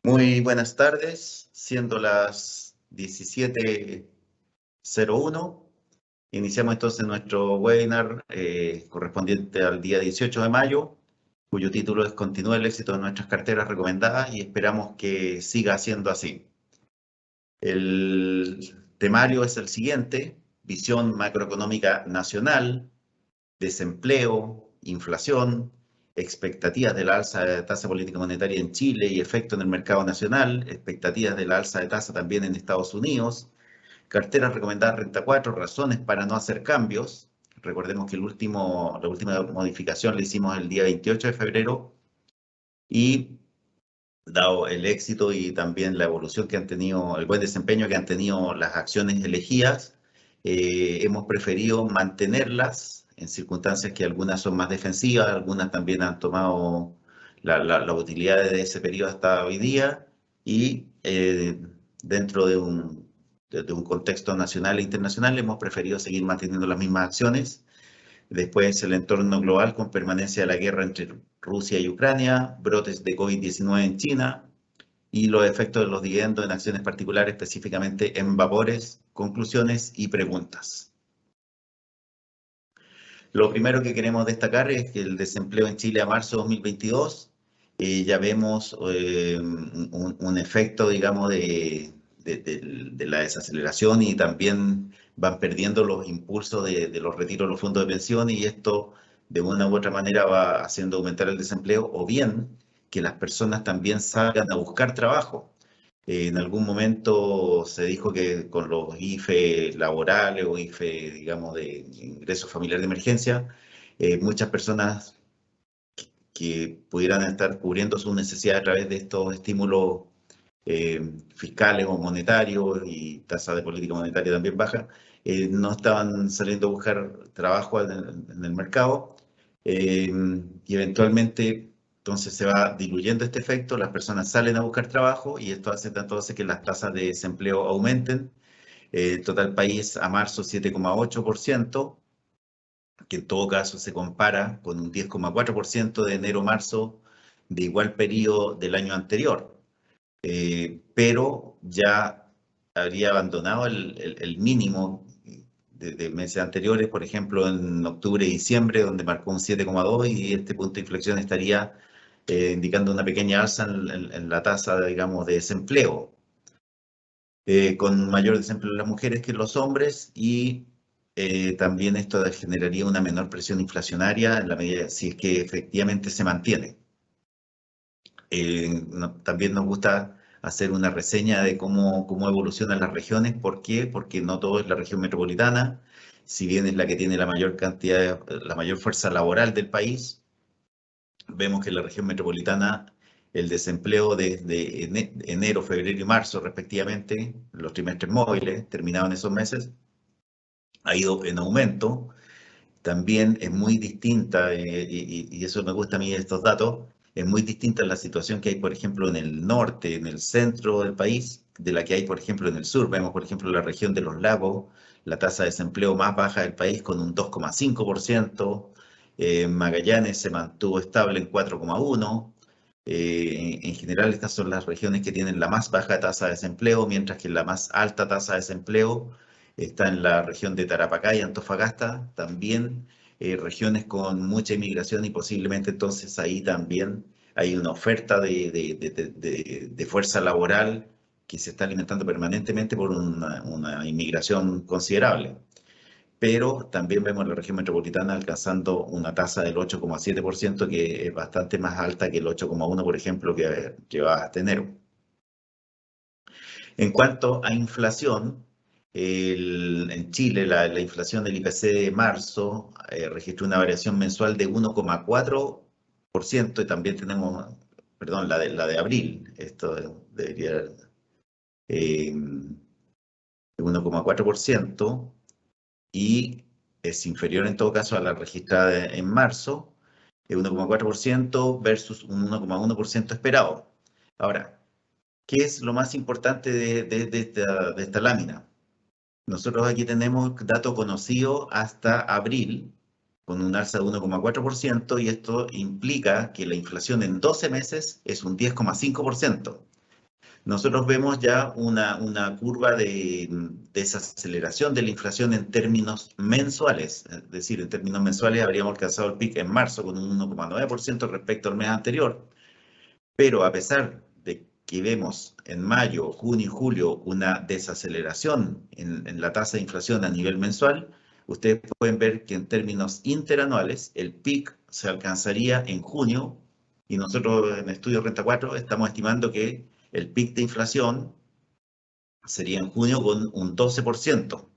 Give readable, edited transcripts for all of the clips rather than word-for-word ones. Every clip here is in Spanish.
Muy buenas tardes, siendo las 17:01, iniciamos entonces nuestro webinar correspondiente al día 18 de mayo, cuyo título es Continúa el éxito de nuestras carteras recomendadas y esperamos que siga siendo así. El temario es el siguiente: visión macroeconómica nacional, desempleo, inflación, expectativas de la alza de tasa política monetaria en Chile y efecto en el mercado nacional, expectativas de la alza de tasa también en Estados Unidos, carteras recomendadas renta 4, razones para no hacer cambios. Recordemos que la última modificación la hicimos el día 28 de febrero y dado el éxito y también la evolución que han tenido, el buen desempeño que han tenido las acciones elegidas, hemos preferido mantenerlas en circunstancias que algunas son más defensivas, algunas también han tomado la utilidad de ese periodo hasta hoy día y dentro de un contexto nacional e internacional hemos preferido seguir manteniendo las mismas acciones. Después el entorno global con permanencia de la guerra entre Rusia y Ucrania, brotes de COVID-19 en China y los efectos de los dividendos en acciones particulares, específicamente en vapores, conclusiones y preguntas. Lo primero que queremos destacar es que el desempleo en Chile a marzo de 2022, ya vemos un efecto, digamos, de la desaceleración y también van perdiendo los impulsos de los retiros de los fondos de pensión y esto de una u otra manera va haciendo aumentar el desempleo o bien que las personas también salgan a buscar trabajo. En algún momento se dijo que con los IFE laborales o IFE, digamos, de ingreso familiar de emergencia, muchas personas que pudieran estar cubriendo sus necesidades a través de estos estímulos fiscales o monetarios y tasa de política monetaria también baja, no estaban saliendo a buscar trabajo en el mercado y eventualmente entonces se va diluyendo este efecto, las personas salen a buscar trabajo y esto hace tanto hace que las tasas de desempleo aumenten. Total país a marzo 7,8%, que en todo caso se compara con un 10,4% de enero-marzo de igual periodo del año anterior. Pero ya habría abandonado el mínimo de meses anteriores, por ejemplo, en octubre y diciembre, donde marcó un 7,2 y este punto de inflexión estaría indicando una pequeña alza en la tasa, digamos, de desempleo, con mayor desempleo en las mujeres que en los hombres y también esto generaría una menor presión inflacionaria en la medida si es que efectivamente se mantiene. También nos gusta hacer una reseña de cómo evolucionan las regiones. ¿Por qué? Porque no todo es la región metropolitana, si bien es la que tiene la mayor cantidad, la mayor fuerza laboral del país. Vemos que en la región metropolitana el desempleo desde enero, febrero y marzo respectivamente, los trimestres móviles terminados en esos meses, ha ido en aumento. También es muy distinta, y eso me gusta a mí estos datos, es muy distinta la situación que hay, por ejemplo, en el norte, en el centro del país, de la que hay, por ejemplo, en el sur. Vemos, por ejemplo, la región de los lagos, la tasa de desempleo más baja del país con un 2,5%. Magallanes se mantuvo estable en 4,1%. En general, estas son las regiones que tienen la más baja tasa de desempleo, mientras que la más alta tasa de desempleo está en la región de Tarapacá y Antofagasta, también regiones con mucha inmigración y posiblemente entonces ahí también hay una oferta de fuerza laboral que se está alimentando permanentemente por una inmigración considerable. Pero también vemos la región metropolitana alcanzando una tasa del 8,7%, que es bastante más alta que el 8,1%, por ejemplo, que va a tener. En cuanto a inflación, en Chile la inflación del IPC de marzo registró una variación mensual de 1,4% y también tenemos, perdón, la de abril, esto debería de 1,4% y es inferior en todo caso a la registrada en marzo, de 1,4% versus un 1,1% esperado. Ahora, ¿qué es lo más importante de esta lámina? Nosotros aquí tenemos dato conocido hasta abril, con un alza de 1,4%, y esto implica que la inflación en 12 meses es un 10,5%. nosotros vemos ya una curva de desaceleración de la inflación en términos mensuales. Es decir, en términos mensuales habríamos alcanzado el pic en marzo con un 1,9% respecto al mes anterior, pero a pesar de que vemos en mayo, junio y julio una desaceleración en la tasa de inflación a nivel mensual, ustedes pueden ver que en términos interanuales el pic se alcanzaría en junio y nosotros en Estudio Renta 4 estamos estimando que el pic de inflación sería en junio con un 12%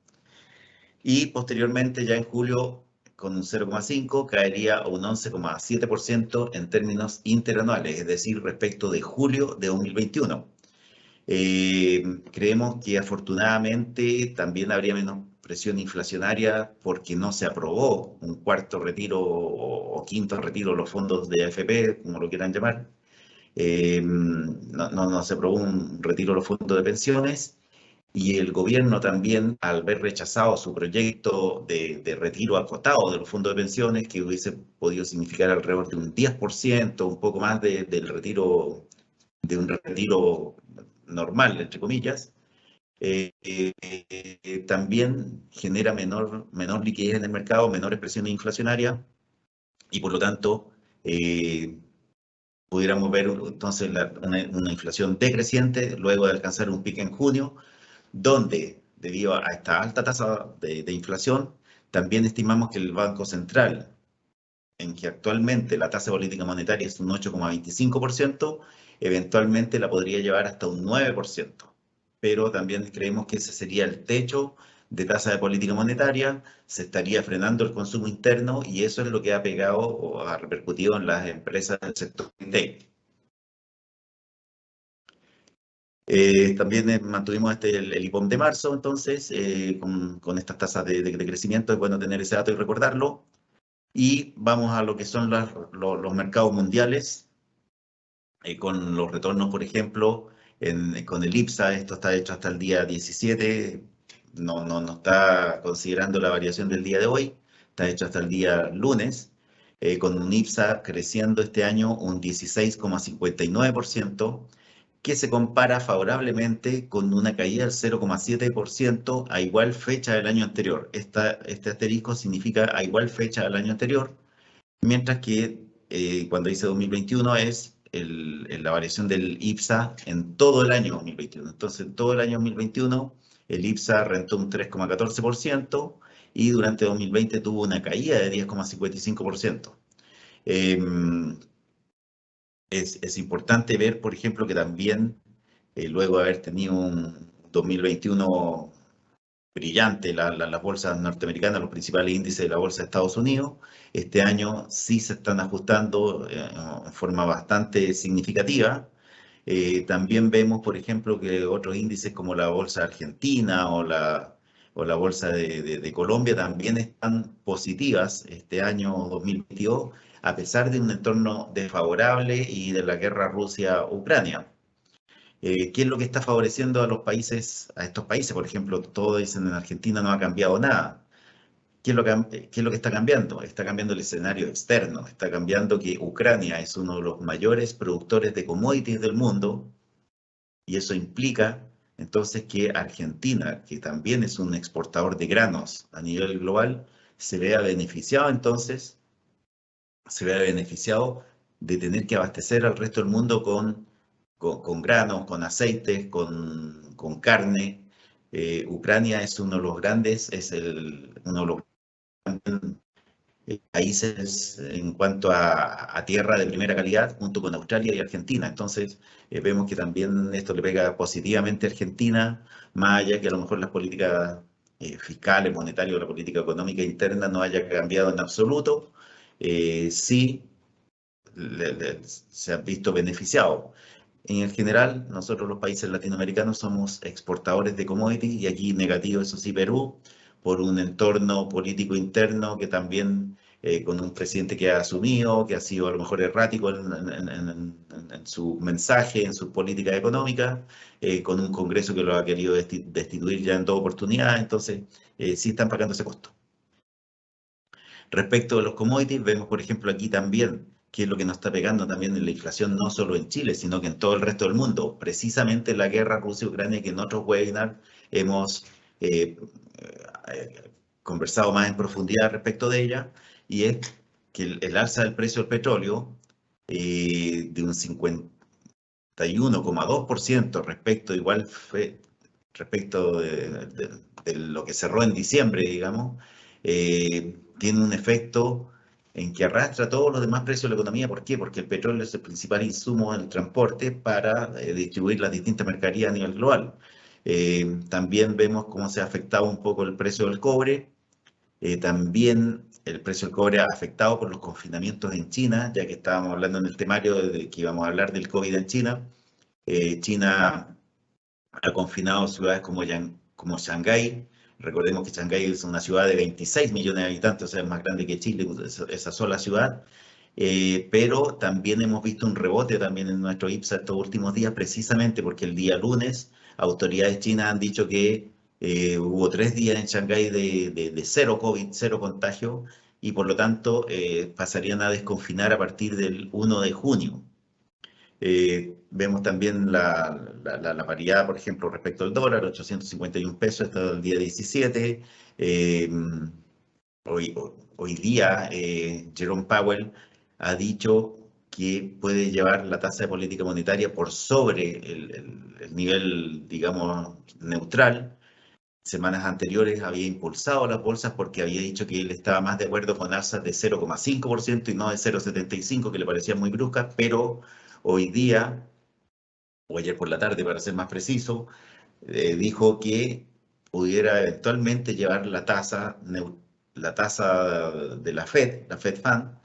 y posteriormente ya en julio con un 0,5 caería a un 11,7% en términos interanuales, es decir, respecto de julio de 2021. Creemos que afortunadamente también habría menos presión inflacionaria porque no se aprobó un cuarto retiro o quinto retiro de los fondos de AFP, como lo quieran llamar. No se aprobó un retiro de los fondos de pensiones y el gobierno también, al ver rechazado su proyecto de retiro acotado de los fondos de pensiones, que hubiese podido significar alrededor de un 10%, un poco más del retiro, de un retiro normal, entre comillas, también genera menor liquidez en el mercado, menores presiones inflacionarias y por lo tanto pudiéramos ver entonces una inflación decreciente luego de alcanzar un pico en junio, donde debido a esta alta tasa de inflación, también estimamos que el Banco Central, en que actualmente la tasa de política monetaria es un 8,25%, eventualmente la podría llevar hasta un 9%. Pero también creemos que ese sería el techo de tasa de política monetaria, se estaría frenando el consumo interno y eso es lo que ha pegado o ha repercutido en las empresas del sector retail. También mantuvimos el IPOM de marzo, entonces, con estas tasas de crecimiento, es bueno tener ese dato y recordarlo. Y vamos a lo que son los mercados mundiales, con los retornos, por ejemplo, con el IPSA, esto está hecho hasta el día 17, no está considerando la variación del día de hoy, está hecho hasta el día lunes, con un IPSA creciendo este año un 16,59%, que se compara favorablemente con una caída del 0,7% a igual fecha del año anterior. Este asterisco significa a igual fecha del año anterior, mientras que cuando dice 2021 es la variación del IPSA en todo el año 2021. Entonces, en todo el año 2021, el IPSA rentó un 3,14% y durante 2020 tuvo una caída de 10,55%. Es importante ver, por ejemplo, que también luego de haber tenido un 2021 brillante, las bolsas norteamericanas, los principales índices de la bolsa de Estados Unidos, este año sí se están ajustando en forma bastante significativa. También vemos, por ejemplo, que otros índices como la bolsa argentina o la bolsa de Colombia también están positivas este año 2022, a pesar de un entorno desfavorable y de la guerra Rusia-Ucrania. ¿Qué es lo que está favoreciendo a los países, a estos países? Por ejemplo, todos dicen en Argentina no ha cambiado nada. ¿Qué es lo que está cambiando? Está cambiando el escenario externo, está cambiando que Ucrania es uno de los mayores productores de commodities del mundo y eso implica entonces que Argentina, que también es un exportador de granos a nivel global, se vea beneficiado entonces, se vea beneficiado de tener que abastecer al resto del mundo con granos, con aceites, con carne. Ucrania es uno de los grandes, uno de los países en cuanto a tierra de primera calidad, junto con Australia y Argentina. Entonces, vemos que también esto le pega positivamente a Argentina, más allá que a lo mejor las políticas fiscales, monetarias o la política económica interna no haya cambiado en absoluto. Sí se han visto beneficiados. En el general, nosotros los países latinoamericanos somos exportadores de commodities y aquí negativo, eso sí, Perú, por un entorno político interno que también con un presidente que ha asumido, que ha sido a lo mejor errático en su mensaje, en su política económica, con un Congreso que lo ha querido destituir ya en toda oportunidad, entonces sí están pagando ese costo. Respecto de los commodities, vemos por ejemplo aquí también que es lo que nos está pegando también en la inflación, no solo en Chile, sino que en todo el resto del mundo. Precisamente la guerra Rusia-Ucrania, que en otros webinars hemos eh, conversado más en profundidad respecto de ella, y es que el alza del precio del petróleo de un 51,2% respecto, igual fue respecto de lo que cerró en diciembre, digamos, tiene un efecto en que arrastra todos los demás precios de la economía. ¿Por qué? Porque el petróleo es el principal insumo del transporte para distribuir las distintas mercaderías a nivel global. También vemos cómo se ha afectado un poco el precio del cobre. También el precio del cobre ha afectado por los confinamientos en China, ya que estábamos hablando en el temario de que íbamos a hablar del COVID en China. China ha confinado ciudades como Shanghái. Recordemos que Shanghái es una ciudad de 26 millones de habitantes, o sea, es más grande que Chile, esa sola ciudad. Pero también hemos visto un rebote también en nuestro IPSA estos últimos días, precisamente porque el día lunes autoridades chinas han dicho que hubo 3 días en Shanghái de cero COVID, cero contagio, y por lo tanto pasarían a desconfinar a partir del 1 de junio. Vemos también la paridad, por ejemplo, respecto al dólar, 851 pesos, hasta el día 17. Eh, hoy día, Jerome Powell ha dicho que puede llevar la tasa de política monetaria por sobre el nivel, digamos, neutral. Semanas anteriores había impulsado las bolsas porque había dicho que él estaba más de acuerdo con alzas de 0,5% y no de 0,75%, que le parecían muy bruscas, pero hoy día, o ayer por la tarde para ser más preciso, dijo que pudiera eventualmente llevar la tasa de la Fed Fund,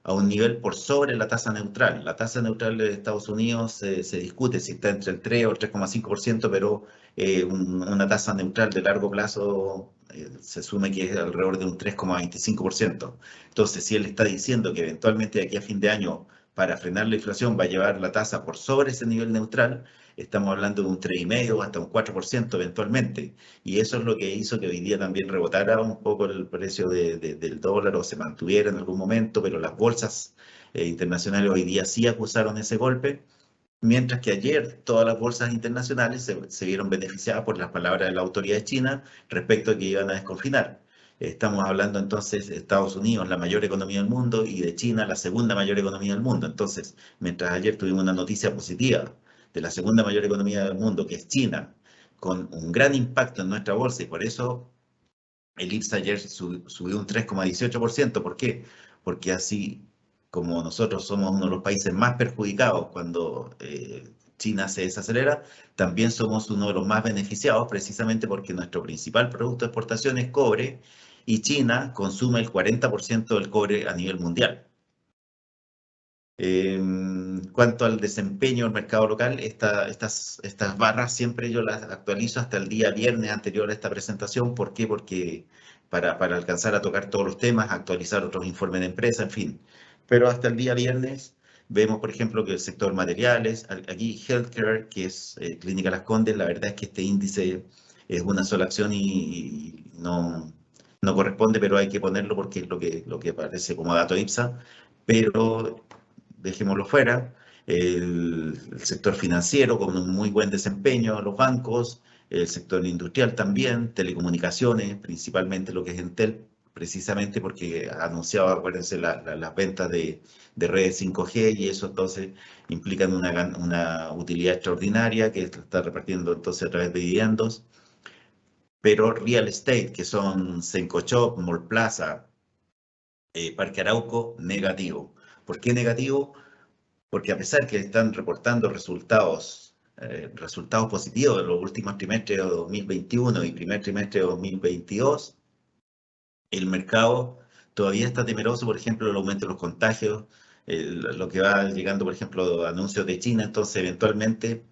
a un nivel por sobre la tasa neutral. La tasa neutral de Estados Unidos se discute si está entre el 3 o el 3,5%, pero una tasa neutral de largo plazo se asume que es alrededor de un 3,25%. Entonces, si él está diciendo que eventualmente de aquí a fin de año, para frenar la inflación, va a llevar la tasa por sobre ese nivel neutral, estamos hablando de un 3,5 hasta un 4% eventualmente. Y eso es lo que hizo que hoy día también rebotara un poco el precio del dólar o se mantuviera en algún momento, pero las bolsas internacionales hoy día sí acusaron ese golpe, mientras que ayer todas las bolsas internacionales se vieron beneficiadas por las palabras de la autoridad de China respecto a que iban a desconfinar. Estamos hablando entonces de Estados Unidos, la mayor economía del mundo, y de China, la segunda mayor economía del mundo. Entonces, mientras ayer tuvimos una noticia positiva de la segunda mayor economía del mundo, que es China, con un gran impacto en nuestra bolsa, y por eso el IPSA ayer subió un 3,18%. ¿Por qué? Porque así como nosotros somos uno de los países más perjudicados cuando China se desacelera, también somos uno de los más beneficiados precisamente porque nuestro principal producto de exportación es cobre y China consume el 40% del cobre a nivel mundial. En cuanto al desempeño del mercado local, estas barras siempre yo las actualizo hasta el día viernes anterior a esta presentación. ¿Por qué? Porque para alcanzar a tocar todos los temas, actualizar otros informes de empresa, en fin. Pero hasta el día viernes vemos, por ejemplo, que el sector materiales, aquí healthcare, que es Clínica Las Condes, la verdad es que este índice es una sola acción y no corresponde, pero hay que ponerlo porque es lo que aparece como dato IPSA. Pero dejémoslo fuera. El sector financiero con un muy buen desempeño, los bancos, el sector industrial también, telecomunicaciones, principalmente lo que es Entel, precisamente porque ha anunciado, acuérdense, las ventas de redes 5G, y eso entonces implican una utilidad extraordinaria que está repartiendo entonces a través de dividendos. Pero real estate, que son Sencochop, Mall Plaza, Parque Arauco, negativo. ¿Por qué negativo? Porque a pesar que están reportando resultados positivos de los últimos trimestres de 2021 y primer trimestre de 2022, el mercado todavía está temeroso, por ejemplo, el aumento de los contagios, lo que va llegando, por ejemplo, anuncios de China. Entonces eventualmente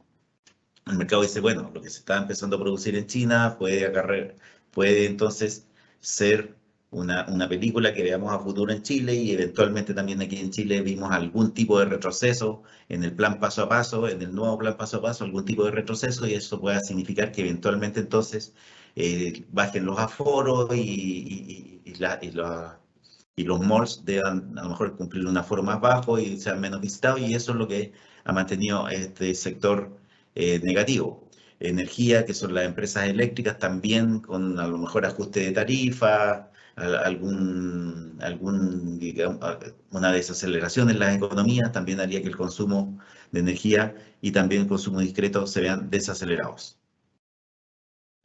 el mercado dice, bueno, lo que se está empezando a producir en China puede entonces ser una película que veamos a futuro en Chile, y eventualmente también aquí en Chile vimos algún tipo de retroceso en el plan paso a paso, en el nuevo plan paso a paso, algún tipo de retroceso, y eso puede significar que eventualmente entonces bajen los aforos y y los malls deban a lo mejor cumplir un aforo más bajo y sean menos visitados, y eso es lo que ha mantenido este sector negativo. Energía, que son las empresas eléctricas, también con a lo mejor ajuste de tarifa, digamos, una desaceleración en las economías, también haría que el consumo de energía y también el consumo discreto se vean desacelerados.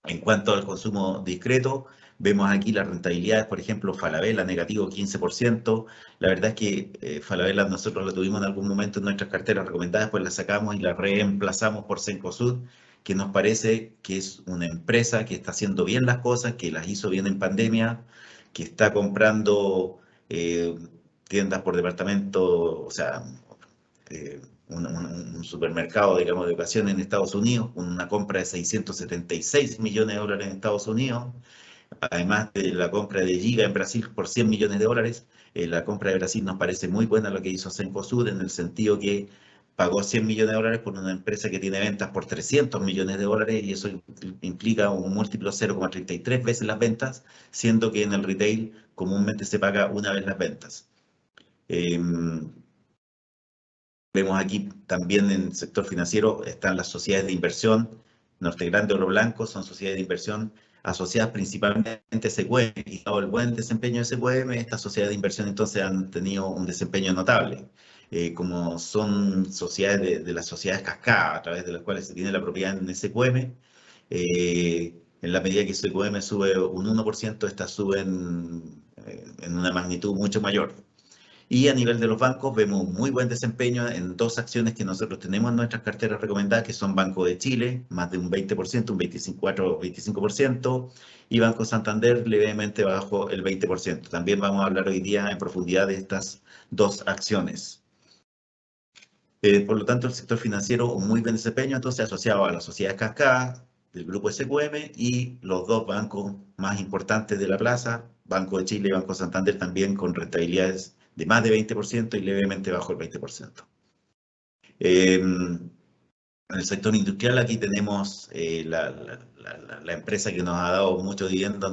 En cuanto al consumo discreto, vemos aquí las rentabilidades, por ejemplo, Falabella negativo 15%. La verdad es que Falabella nosotros la tuvimos en algún momento en nuestras carteras recomendadas, pues la sacamos y la reemplazamos por Cencosud, que nos parece que es una empresa que está haciendo bien las cosas, que las hizo bien en pandemia, que está comprando tiendas por departamento, o sea, un supermercado, digamos, de ocasión en Estados Unidos, con una compra de 676 millones de dólares en Estados Unidos, además de la compra de Giga en Brasil por 100 millones de dólares. La compra de Brasil nos parece muy buena lo que hizo Cencosud, en el sentido que pagó 100 millones de dólares por una empresa que tiene ventas por 300 millones de dólares, y eso implica un múltiplo 0,33 veces las ventas, siendo que en el retail comúnmente se paga una vez las ventas. Vemos aquí también en el sector financiero están las sociedades de inversión. Norte Grande Oro Blanco son sociedades de inversión asociadas principalmente a SQM, y dado el buen desempeño de SQM, estas sociedades de inversión entonces han tenido un desempeño notable. Como son sociedades de las sociedades cascada, a través de las cuales se tiene la propiedad en SQM, en la medida que SQM sube un 1%, estas suben en una magnitud mucho mayor. Y a nivel de los bancos vemos muy buen desempeño en dos acciones que nosotros tenemos en nuestras carteras recomendadas, que son Banco de Chile, más de un 20%, un 25%, y Banco Santander levemente bajo el 20%. También vamos a hablar hoy día en profundidad de estas dos acciones. Por lo tanto, el sector financiero, un muy buen desempeño, entonces asociado a las sociedades cascadas del grupo SQM y los dos bancos más importantes de la plaza, Banco de Chile y Banco Santander, también con rentabilidades de más de 20% y levemente bajo el 20%. En el sector industrial, aquí tenemos la empresa que nos ha dado mucho dividendo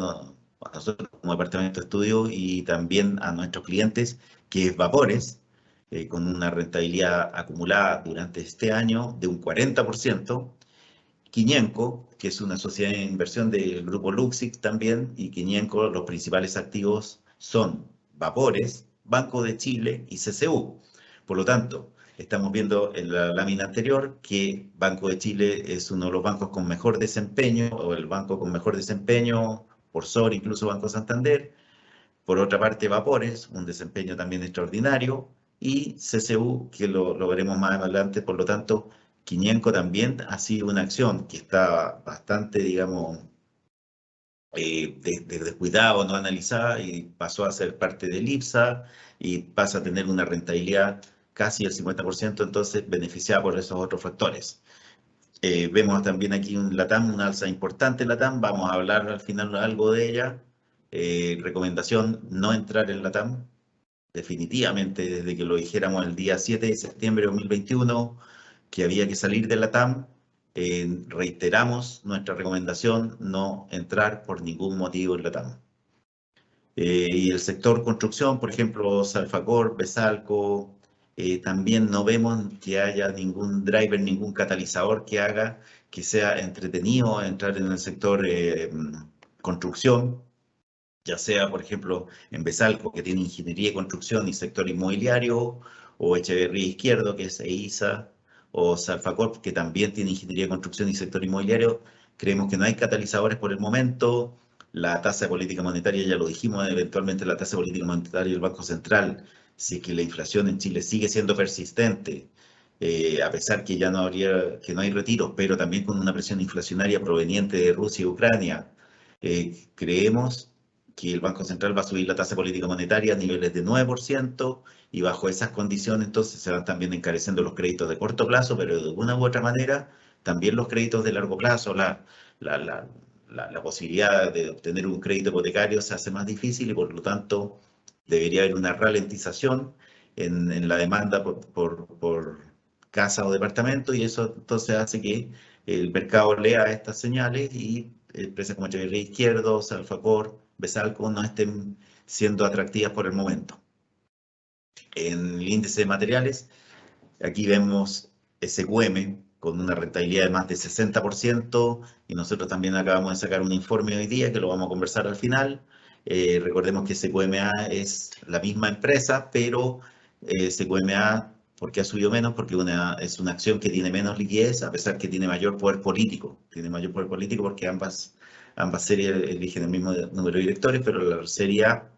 a nosotros como departamento de estudio y también a nuestros clientes, que es Vapores, con una rentabilidad acumulada durante este año de un 40%. Quinienco, que es una sociedad de inversión del grupo Luxic también, y Quinienco, los principales activos son Vapores, Banco de Chile y CCU. Por lo tanto, estamos viendo en la lámina anterior que Banco de Chile es uno de los bancos con mejor desempeño, o el banco con mejor desempeño, por sobre incluso Banco Santander. Por otra parte, Vapores, un desempeño también extraordinario, y CCU, que lo veremos más adelante. Por lo tanto, Quinienco también ha sido una acción que está bastante, digamos, descuidada o no analizada, y pasó a ser parte del IPSA y pasa a tener una rentabilidad casi del 50%, entonces beneficiada por esos otros factores. Vemos también aquí un LATAM, una alza importante en LATAM, vamos a hablar al final algo de ella. Recomendación, no entrar en LATAM, definitivamente desde que lo dijéramos el día 7 de septiembre de 2021, que había que salir de LATAM. Reiteramos nuestra recomendación, no entrar por ningún motivo en LATAM. Y el sector construcción, por ejemplo, Salfacor, Besalco, también no vemos que haya ningún driver, ningún catalizador que haga que sea entretenido entrar en el sector construcción, ya sea, por ejemplo, en Besalco, que tiene ingeniería y construcción y sector inmobiliario, o Echeverría Izquierdo, que es EISA, o Salfacor, que también tiene ingeniería y construcción y sector inmobiliario. Creemos que no hay catalizadores por el momento. La tasa de política monetaria, ya lo dijimos, eventualmente la tasa de política monetaria del Banco Central, si es que la inflación en Chile sigue siendo persistente, a pesar que ya no habría, que no hay retiros, pero también con una presión inflacionaria proveniente de Rusia y Ucrania, creemos que el Banco Central va a subir la tasa política monetaria a niveles de 9%, y bajo esas condiciones entonces se van también encareciendo los créditos de corto plazo, pero de una u otra manera también los créditos de largo plazo, la posibilidad de obtener un crédito hipotecario se hace más difícil, y por lo tanto debería haber una ralentización en la demanda por casa o departamento, y eso entonces hace que el mercado lea estas señales y empresas como Echeverría Izquierdo, Salfacor, Besalco no estén siendo atractivas por el momento. En el índice de materiales, aquí vemos SQM con una rentabilidad de más de 60% y nosotros también acabamos de sacar un informe hoy día que lo vamos a conversar al final. Recordemos que SQMA es la misma empresa, pero SQMA, ¿por qué ha subido menos? Porque es una acción que tiene menos liquidez, a pesar que tiene mayor poder político. Tiene mayor poder político porque ambas series eligen el mismo número de directores, pero la serie A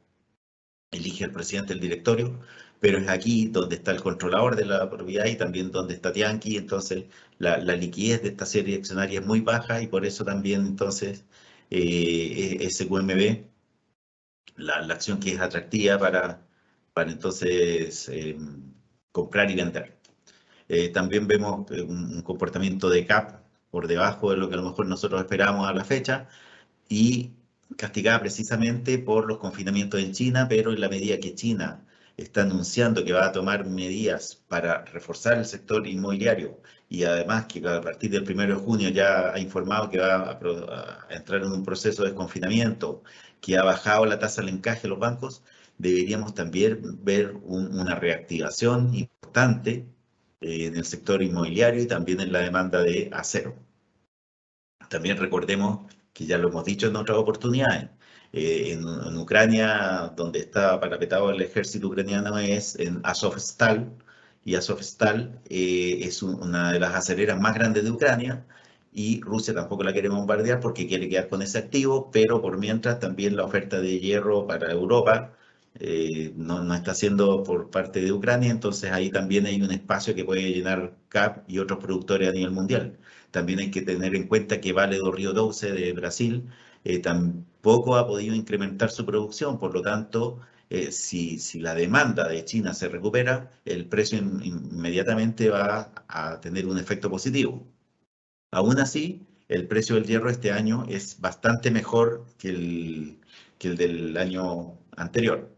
elige al presidente del directorio, pero es aquí donde está el controlador de la propiedad y también donde está Tianqi, entonces la liquidez de esta serie accionaria es muy baja y por eso también entonces SQMB, la acción que es atractiva para entonces comprar y vender. También vemos un comportamiento de CAP por debajo de lo que a lo mejor nosotros esperábamos a la fecha, y castigada precisamente por los confinamientos en China, pero en la medida que China está anunciando que va a tomar medidas para reforzar el sector inmobiliario y además que a partir del 1 de junio ya ha informado que va a entrar en un proceso de desconfinamiento, que ha bajado la tasa de encaje de los bancos, deberíamos también ver una reactivación importante en el sector inmobiliario y también en la demanda de acero. También recordemos que ya lo hemos dicho en otras oportunidades, en Ucrania, donde está parapetado el ejército ucraniano, es en Azovstal, y Azovstal es una de las acereras más grandes de Ucrania, y Rusia tampoco la quiere bombardear porque quiere quedar con ese activo, pero por mientras también la oferta de hierro para Europa no está siendo por parte de Ucrania, entonces ahí también hay un espacio que puede llenar CAP y otros productores a nivel mundial. También hay que tener en cuenta que Vale do Rio Doce de Brasil tampoco ha podido incrementar su producción, por lo tanto, si la demanda de China se recupera, el precio inmediatamente va a tener un efecto positivo. Aún así, el precio del hierro este año es bastante mejor que el del año anterior,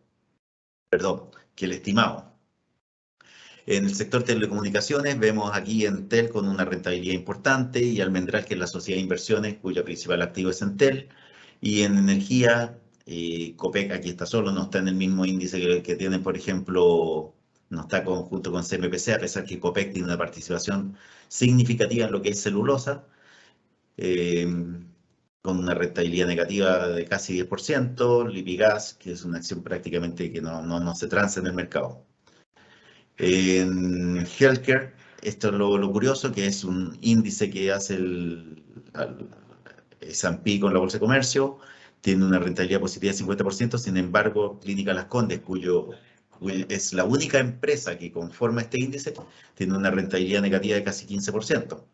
perdón, que el estimado. En el sector telecomunicaciones vemos aquí Entel con una rentabilidad importante y Almendral, que es la sociedad de inversiones cuyo principal activo es Entel. Y en energía, Copec aquí está solo, no está en el mismo índice que tiene, por ejemplo, no está junto con CMPC, a pesar que Copec tiene una participación significativa en lo que es celulosa, eh, con una rentabilidad negativa de casi 10%, Lipigas, que es una acción prácticamente que no se transa en el mercado. En healthcare, esto es lo curioso, que es un índice que hace el S&P con la Bolsa de Comercio, tiene una rentabilidad positiva de 50%, sin embargo, Clínica Las Condes, es la única empresa que conforma este índice, tiene una rentabilidad negativa de casi 15%.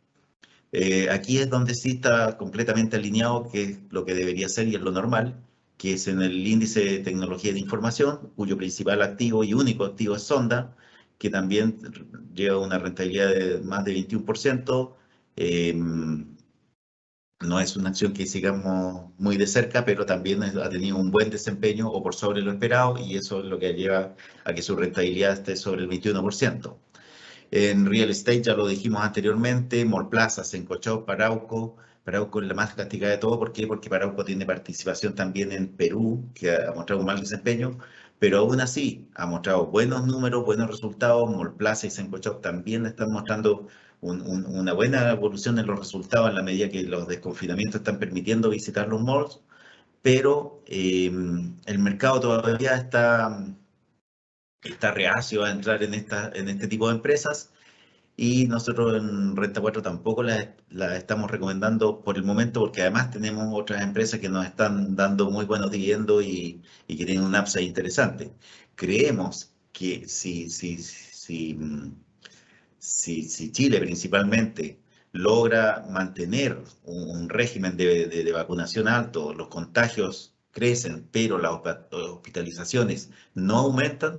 Aquí es donde sí está completamente alineado, que es lo que debería ser y es lo normal, que es en el índice de tecnología de información, cuyo principal activo y único activo es Sonda, que también lleva una rentabilidad de más de 21%. No es una acción que sigamos muy de cerca, pero también ha tenido un buen desempeño o por sobre lo esperado, y eso es lo que lleva a que su rentabilidad esté sobre el 21%. En real estate ya lo dijimos anteriormente, Mallplaza, Sencochó, Parauco. Parauco es la más castigada de todo. ¿Por qué? Porque Parauco tiene participación también en Perú, que ha mostrado un mal desempeño, pero aún así ha mostrado buenos números, buenos resultados. Mallplaza y Sencochó también están mostrando una buena evolución en los resultados en la medida que los desconfinamientos están permitiendo visitar los malls, pero el mercado todavía está reacio a entrar en este tipo de empresas, y nosotros en Renta 4 tampoco la estamos recomendando por el momento, porque además tenemos otras empresas que nos están dando muy buenos dividendos y que tienen un upside interesante. Creemos que si Chile principalmente logra mantener un régimen de vacunación alto, los contagios crecen, pero las hospitalizaciones no aumentan,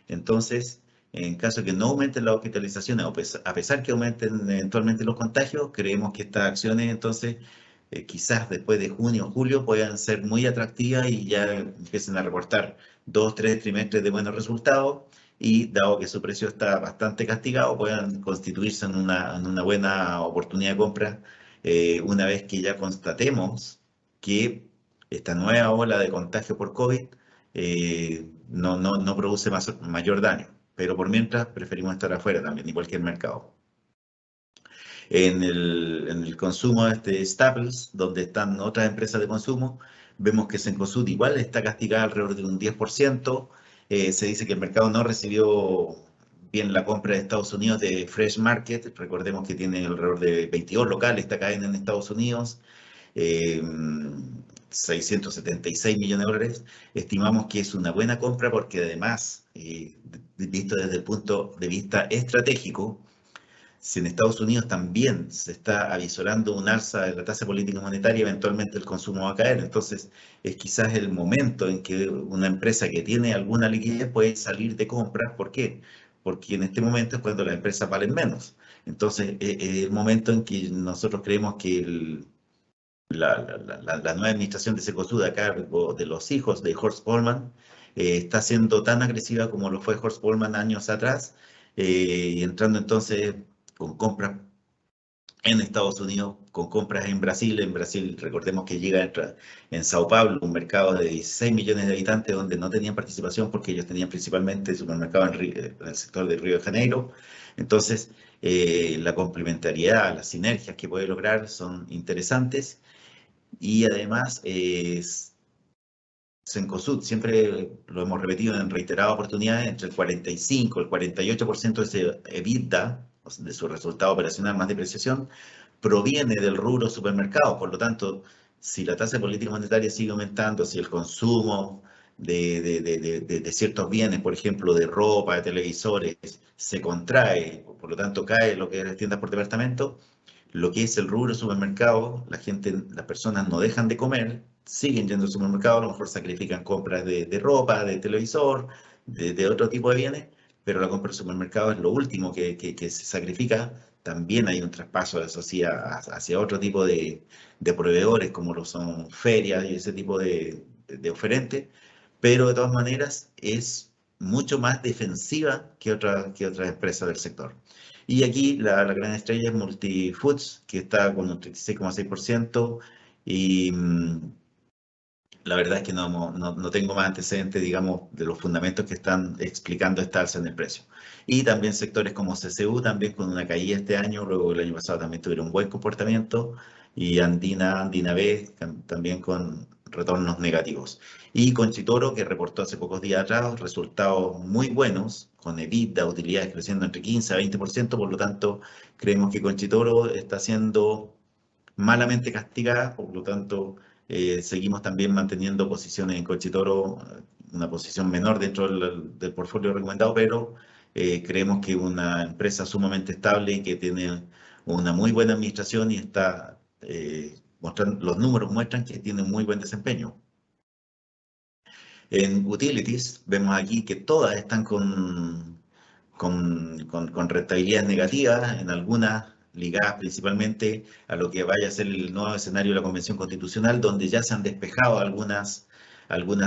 entonces, en caso de que no aumenten las hospitalizaciones, a pesar que aumenten eventualmente los contagios, creemos que estas acciones entonces quizás después de junio o julio puedan ser muy atractivas y ya empiecen a reportar 2, 3 trimestres de buenos resultados, y dado que su precio está bastante castigado, puedan constituirse en una buena oportunidad de compra una vez que ya constatemos que esta nueva ola de contagio por COVID no produce mayor daño. Pero por mientras preferimos estar afuera también, igual que el mercado. En el consumo de staples, donde están otras empresas de consumo, vemos que Cencosud igual está castigada alrededor de un 10%. Se dice que el mercado no recibió bien la compra de Estados Unidos de Fresh Market. Recordemos que tiene alrededor de 22 locales esta cadena en Estados Unidos. eh, 676 millones de dólares. Estimamos que es una buena compra porque además, visto desde el punto de vista estratégico, si en Estados Unidos también se está avisorando un alza de la tasa política monetaria, eventualmente el consumo va a caer. Entonces, es quizás el momento en que una empresa que tiene alguna liquidez puede salir de compras. ¿Por qué? Porque en este momento es cuando las empresas valen menos. Entonces, es el momento en que nosotros creemos que la nueva administración de Cencosud a cargo de los hijos de Horst Polman está siendo tan agresiva como lo fue Horst Polman años atrás, y entrando entonces con compras en Estados Unidos, con compras en Brasil. En Brasil, recordemos que en Sao Paulo, un mercado de 16 millones de habitantes donde no tenían participación porque ellos tenían principalmente supermercados en el sector de Río de Janeiro. Entonces, la complementariedad, las sinergias que puede lograr son interesantes. Y además, Cencosud, siempre lo hemos repetido en reiteradas oportunidades, entre el 45 y el 48% de ese EBITDA, o sea, de su resultado operacional más depreciación, proviene del rubro supermercado. Por lo tanto, si la tasa de política monetaria sigue aumentando, si el consumo de ciertos bienes, por ejemplo, de ropa, de televisores, se contrae, por lo tanto cae lo que es las tiendas por departamento, lo que es el rubro supermercado, las personas no dejan de comer, siguen yendo al supermercado, a lo mejor sacrifican compras de ropa, de televisor, de otro tipo de bienes, pero la compra del supermercado es lo último que se sacrifica. También hay un traspaso hacia otro tipo de proveedores, como lo son ferias y ese tipo de oferentes, pero de todas maneras es mucho más defensiva que otras empresas del sector. Y aquí la gran estrella es Multifoods, que está con un 36,6%. Y la verdad es que no tengo más antecedentes, digamos, de los fundamentos que están explicando esta alza en el precio. Y también sectores como CCU, también con una caída este año, luego el año pasado también tuvieron un buen comportamiento. Y Andina B, también con retornos negativos. Y Conchitoro, que reportó hace pocos días atrás resultados muy buenos, con EBITDA, utilidades creciendo entre 15 a 20%. Por lo tanto, creemos que Conchitoro está siendo malamente castigada. Por lo tanto, seguimos también manteniendo posiciones en Conchitoro, una posición menor dentro del portfolio recomendado, pero creemos que una empresa sumamente estable y que tiene una muy buena administración y está mostrando, los números muestran que tiene un muy buen desempeño. En utilities vemos aquí que todas están con rentabilidades negativas, en algunas ligadas principalmente a lo que vaya a ser el nuevo escenario de la Convención Constitucional, donde ya se han despejado algunas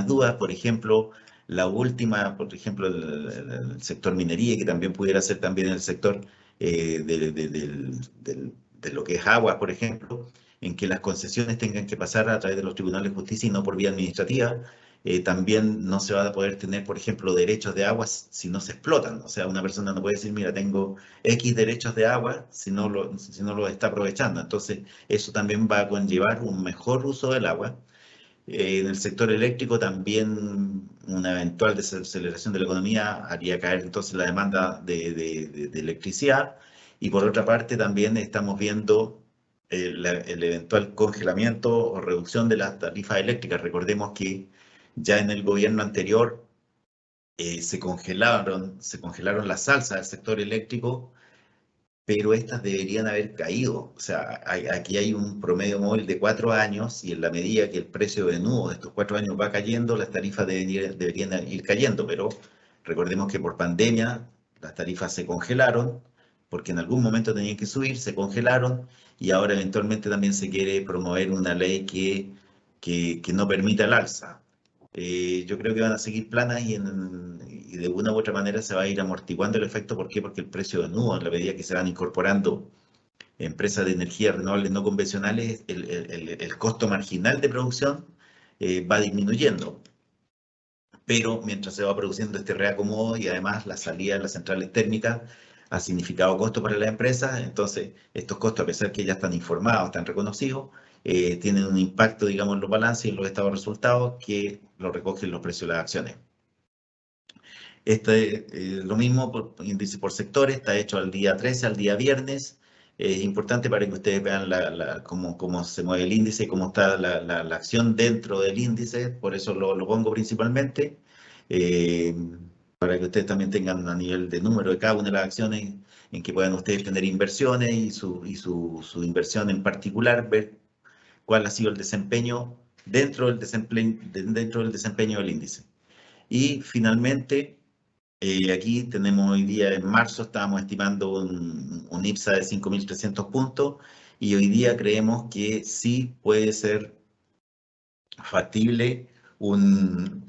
dudas. Por ejemplo, la última, por ejemplo, el sector minería, que también pudiera ser también el sector de lo que es aguas, por ejemplo, en que las concesiones tengan que pasar a través de los tribunales de justicia y no por vía administrativa. También no se va a poder tener, por ejemplo, derechos de agua si no se explotan. O sea, una persona no puede decir, mira, tengo X derechos de agua si no lo está aprovechando. Entonces, eso también va a conllevar un mejor uso del agua. En el sector eléctrico también una eventual desaceleración de la economía haría caer entonces la demanda de electricidad. Y por otra parte, también estamos viendo el eventual congelamiento o reducción de las tarifas eléctricas. Recordemos que ya en el gobierno anterior se congelaron las alzas del sector eléctrico, pero estas deberían haber caído. O sea, aquí hay un promedio móvil de 4 años y en la medida que el precio de nuevo de estos 4 años va cayendo, las tarifas deberían ir cayendo, pero recordemos que por pandemia las tarifas se congelaron, porque en algún momento tenían que subir, se congelaron y ahora eventualmente también se quiere promover una ley que no permita el alza. Yo creo que van a seguir planas y de una u otra manera se va a ir amortiguando el efecto. ¿Por qué? Porque el precio de nudo, en la medida que se van incorporando empresas de energía renovables no convencionales, el costo marginal de producción va disminuyendo. pero mientras se va produciendo este reacomodo y además la salida de las centrales térmicas ha significado costo para las empresas, entonces estos costos, a pesar que ya están informados, están reconocidos, tienen un impacto, digamos, en los balances y en los estados de resultados que lo recogen los precios de las acciones. Lo mismo por índice por sectores, está hecho al día 13, al día viernes. Es importante para que ustedes vean cómo se mueve el índice, cómo está la acción dentro del índice, por eso lo pongo principalmente, eh, para que ustedes también tengan a nivel de número de cada una de las acciones en que puedan ustedes tener inversiones y su inversión en particular, ver cuál ha sido el desempeño dentro del desempeño del índice. Y finalmente, aquí tenemos hoy día en marzo, estábamos estimando un IPSA de 5.300 puntos y hoy día creemos que sí puede ser factible un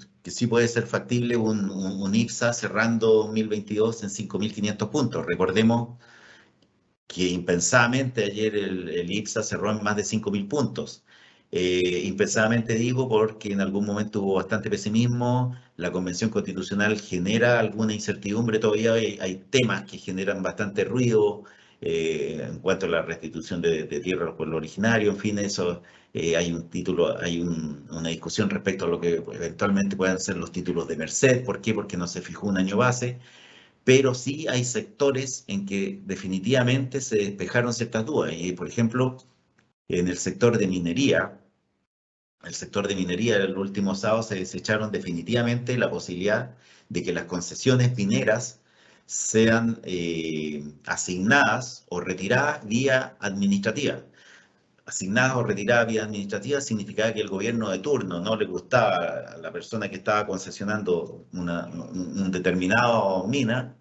IPSA cerrando 2022 en 5.500 puntos. Recordemos que impensadamente ayer el IPSA cerró en más de 5.000 puntos. Impensadamente digo porque en algún momento hubo bastante pesimismo, la Convención Constitucional genera alguna incertidumbre, todavía hay temas que generan bastante ruido en cuanto a la restitución de tierra a los pueblos originarios, en fin, eso hay una discusión respecto a lo que eventualmente puedan ser los títulos de Merced. ¿Por qué? Porque no se fijó un año base, pero sí hay sectores en que definitivamente se despejaron ciertas dudas. Y, por ejemplo, en el sector de minería el último sábado se desecharon definitivamente la posibilidad de que las concesiones mineras sean asignadas o retiradas vía administrativa. Asignadas o retiradas vía administrativa significaba que el gobierno de turno no le gustaba a la persona que estaba concesionando una determinada mina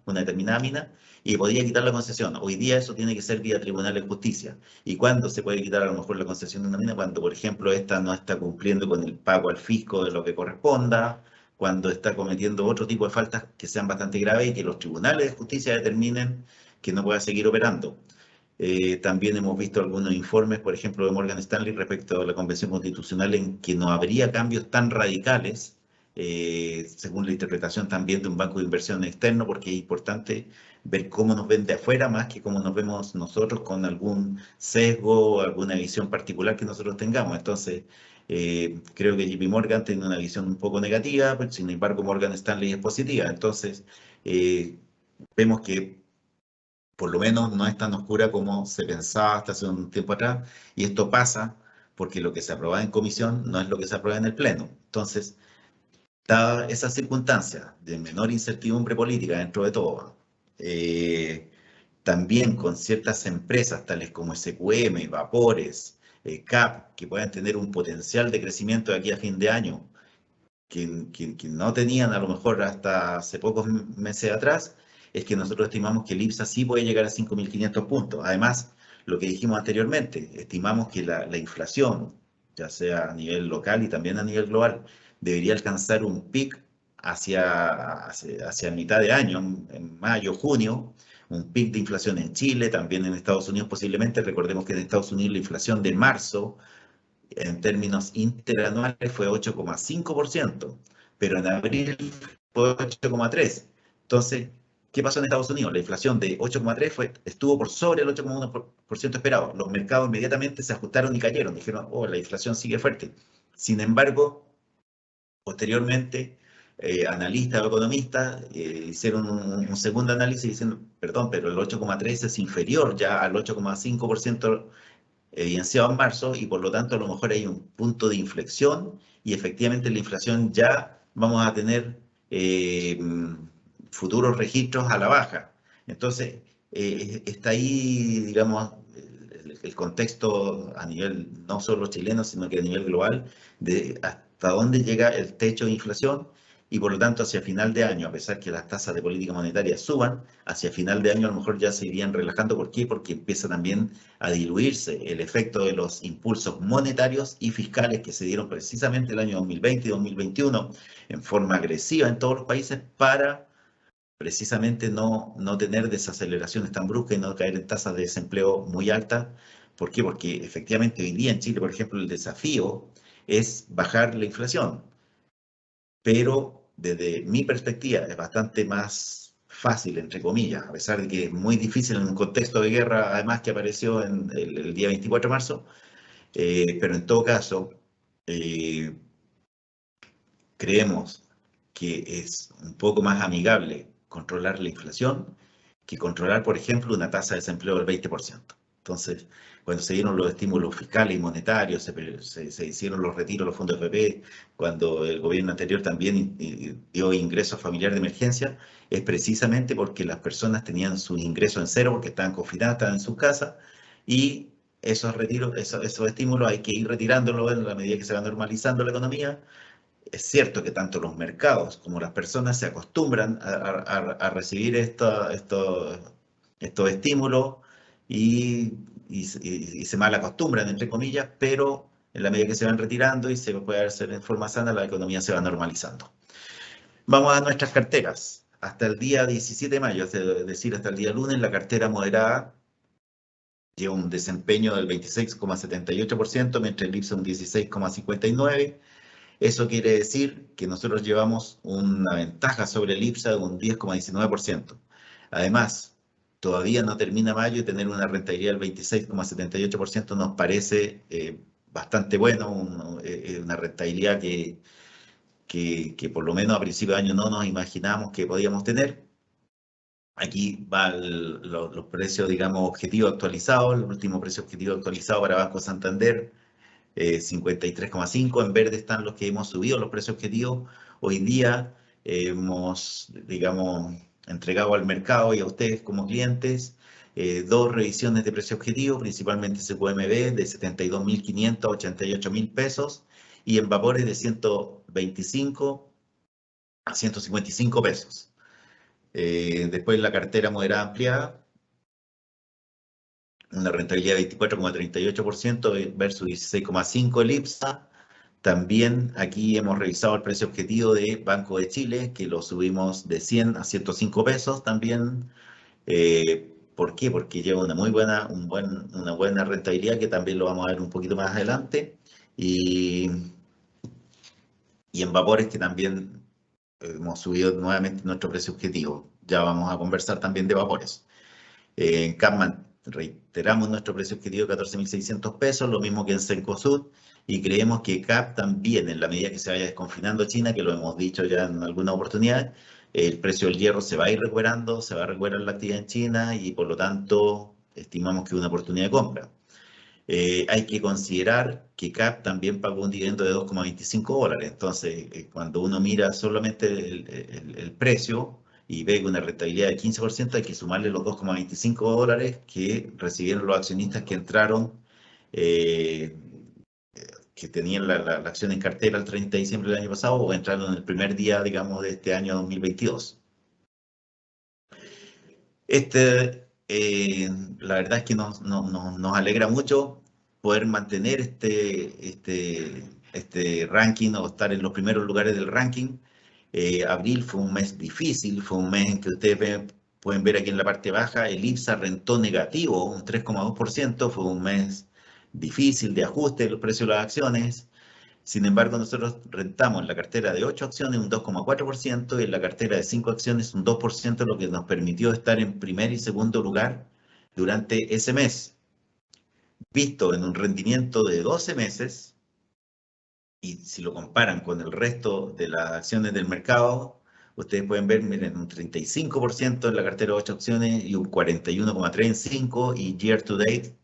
y podía quitar la concesión. Hoy día eso tiene que ser vía Tribunal de Justicia. ¿Y cuándo se puede quitar a lo mejor la concesión de una mina? Cuando, por ejemplo, esta no está cumpliendo con el pago al fisco de lo que corresponda, cuando está cometiendo otro tipo de faltas que sean bastante graves y que los tribunales de justicia determinen que no pueda seguir operando. También hemos visto algunos informes, por ejemplo, de Morgan Stanley respecto a la Convención Constitucional en que no habría cambios tan radicales, según la interpretación también de un banco de inversión externo, porque es importante ver cómo nos ven de afuera más que cómo nos vemos nosotros con algún sesgo o alguna visión particular que nosotros tengamos. Entonces, creo que JP Morgan tiene una visión un poco negativa, pero sin embargo Morgan Stanley es positiva. Entonces, vemos que por lo menos no es tan oscura como se pensaba hasta hace un tiempo atrás, y esto pasa porque lo que se aprueba en comisión no es lo que se aprueba en el Pleno. Entonces, dadas esas circunstancias de menor incertidumbre política dentro de todo, también con ciertas empresas tales como SQM, Vapores, CAP, que puedan tener un potencial de crecimiento de aquí a fin de año, que no tenían a lo mejor hasta hace pocos meses atrás, es que nosotros estimamos que el IPSA sí puede llegar a 5.500 puntos. Además, lo que dijimos anteriormente, estimamos que la inflación, ya sea a nivel local y también a nivel global, debería alcanzar un pic hacia mitad de año, en mayo, junio, un pic de inflación en Chile, también en Estados Unidos posiblemente. Recordemos que en Estados Unidos la inflación de marzo en términos interanuales fue 8,5%, pero en abril fue 8,3%. Entonces, ¿qué pasó en Estados Unidos? La inflación de 8,3 estuvo por sobre el 8,1% esperado. Los mercados inmediatamente se ajustaron y cayeron. Dijeron, oh, la inflación sigue fuerte. Sin embargo, posteriormente, analistas o economistas hicieron un segundo análisis diciendo, perdón, pero el 8,3 es inferior ya al 8,5% evidenciado en marzo y por lo tanto a lo mejor hay un punto de inflexión y efectivamente la inflación ya vamos a tener futuros registros a la baja. Entonces, está ahí, digamos, el contexto a nivel no solo chileno, sino que a nivel global, de hasta dónde llega el techo de inflación y por lo tanto hacia final de año, a pesar que las tasas de política monetaria suban, hacia final de año a lo mejor ya se irían relajando. ¿Por qué? Porque empieza también a diluirse el efecto de los impulsos monetarios y fiscales que se dieron precisamente el año 2020 y 2021 en forma agresiva en todos los países para precisamente no tener desaceleraciones tan bruscas y no caer en tasas de desempleo muy altas. ¿Por qué? Porque efectivamente hoy día en Chile, por ejemplo, el desafío es bajar la inflación, pero desde mi perspectiva, es bastante más fácil, entre comillas, a pesar de que es muy difícil en un contexto de guerra, además que apareció en el día 24 de marzo, pero en todo caso, eh, creemos que es un poco más amigable controlar la inflación que controlar, por ejemplo, una tasa de desempleo del 20%. Entonces, cuando se dieron los estímulos fiscales y monetarios, se hicieron los retiros de los fondos de FP, cuando el gobierno anterior también dio ingresos familiares de emergencia, es precisamente porque las personas tenían sus ingresos en cero, porque estaban confinadas, estaban en sus casas, y esos retiros, esos estímulos hay que ir retirándolos en la medida que se va normalizando la economía. Es cierto que tanto los mercados como las personas se acostumbran a recibir estos estímulos y se mal acostumbran, entre comillas, pero en la medida que se van retirando y se puede hacer en forma sana, la economía se va normalizando. Vamos a nuestras carteras. Hasta el día 17 de mayo, es decir, hasta el día lunes, la cartera moderada lleva un desempeño del 26,78%, mientras el IPSA un 16,59%. Eso quiere decir que nosotros llevamos una ventaja sobre el IPSA de un 10,19%. Además, todavía no termina mayo y tener una rentabilidad del 26,78% nos parece bastante bueno, una rentabilidad que por lo menos a principio de año no nos imaginamos que podíamos tener. Aquí van los precios, digamos, objetivos actualizados. El último precio objetivo actualizado para Banco Santander 53,5. En verde están los que hemos subido los precios objetivos. Hoy día hemos, digamos, entregado al mercado y a ustedes como clientes dos revisiones de precio objetivo, principalmente SQMB de 72.500 a 88.000 pesos y en vapores de 125 a 155 pesos. Después la cartera moderada ampliada, una rentabilidad de 24,38% versus 16,5% el IPSA. También aquí hemos revisado el precio objetivo de Banco de Chile, que lo subimos de 100 a 105 pesos también. ¿Por qué? Porque lleva una buena rentabilidad, que también lo vamos a ver un poquito más adelante. Y en Vapores, que también hemos subido nuevamente nuestro precio objetivo. Ya vamos a conversar también de Vapores. En Capman reiteramos nuestro precio objetivo de 14.600 pesos, lo mismo que en Cencosud, y creemos que CAP también, en la medida que se vaya desconfinando China, que lo hemos dicho ya en alguna oportunidad, el precio del hierro se va a ir recuperando, se va a recuperar la actividad en China y por lo tanto estimamos que es una oportunidad de compra. Hay que considerar que CAP también pagó un dividendo de 2,25 dólares. Entonces, cuando uno mira solamente el precio y ve una rentabilidad de 15%, hay que sumarle los 2,25 dólares que recibieron los accionistas que entraron, eh, que tenían la acción en cartera el 30 de diciembre del año pasado o entraron en el primer día, digamos, de este año 2022. La verdad es que nos alegra mucho poder mantener este ranking o estar en los primeros lugares del ranking. Abril fue un mes difícil, fue un mes en que pueden ver aquí en la parte baja, el IPSA rentó negativo, un 3,2%, fue un mes difícil de ajuste de los precios de las acciones. Sin embargo, nosotros rentamos en la cartera de 8 acciones un 2,4% y en la cartera de 5 acciones un 2%, lo que nos permitió estar en primer y segundo lugar durante ese mes. Visto en un rendimiento de 12 meses, y si lo comparan con el resto de las acciones del mercado, ustedes pueden ver, miren, un 35% en la cartera de 8 acciones y un 41,3% en 5, y year to date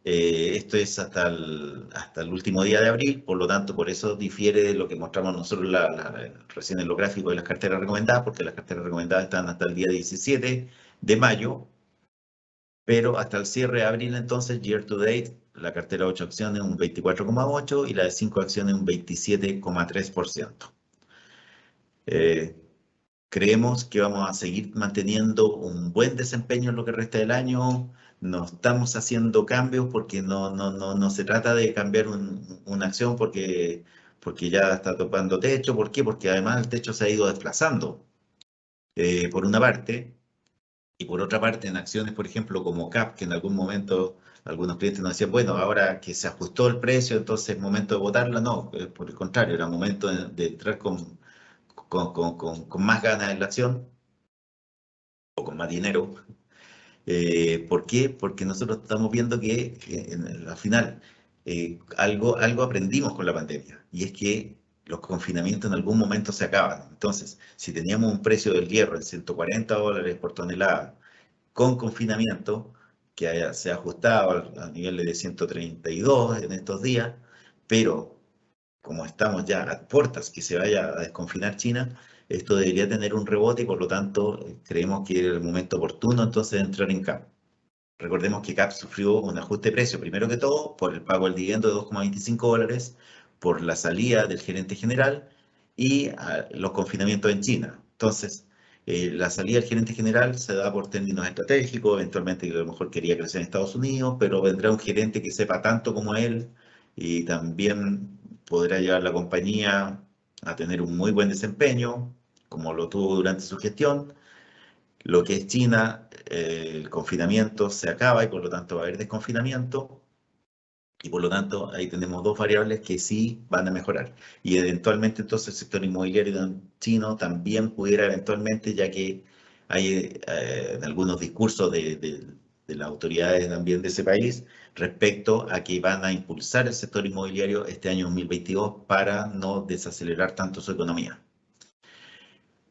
esto es hasta el último día de abril, por lo tanto, por eso difiere de lo que mostramos nosotros recién en lo gráfico de las carteras recomendadas, porque las carteras recomendadas están hasta el día 17 de mayo, pero hasta el cierre de abril, entonces, year to date, la cartera de 8 acciones un 24,8% y la de 5 acciones un 27,3%. Creemos que vamos a seguir manteniendo un buen desempeño en lo que resta del año. No estamos haciendo cambios porque no se trata de cambiar una acción porque ya está topando techo. ¿Por qué? Porque además el techo se ha ido desplazando, por una parte, y por otra parte en acciones, por ejemplo, como CAP, que en algún momento algunos clientes nos decían, bueno, ahora que se ajustó el precio, entonces es momento de botarla. No, por el contrario, era momento de entrar con más ganas en la acción o con más dinero. ¿Por qué? Porque nosotros estamos viendo que al final algo aprendimos con la pandemia y es que los confinamientos en algún momento se acaban. Entonces, si teníamos un precio del hierro en $140 por tonelada con confinamiento, se ha ajustado a niveles de 132 en estos días, pero como estamos ya a puertas que se vaya a desconfinar China, esto debería tener un rebote y por lo tanto creemos que era el momento oportuno entonces de entrar en CAP. Recordemos que CAP sufrió un ajuste de precio, primero que todo, por el pago del dividendo de $2,25, por la salida del gerente general y los confinamientos en China. Entonces, la salida del gerente general se da por términos estratégicos, eventualmente que a lo mejor quería crecer en Estados Unidos, pero vendrá un gerente que sepa tanto como él y también podrá llevar la compañía a tener un muy buen desempeño, como lo tuvo durante su gestión. Lo que es China, el confinamiento se acaba y por lo tanto va a haber desconfinamiento y por lo tanto ahí tenemos dos variables que sí van a mejorar. Y eventualmente entonces el sector inmobiliario chino también pudiera eventualmente, ya que hay algunos discursos de las autoridades también de ese país respecto a que van a impulsar el sector inmobiliario este año 2022 para no desacelerar tanto su economía.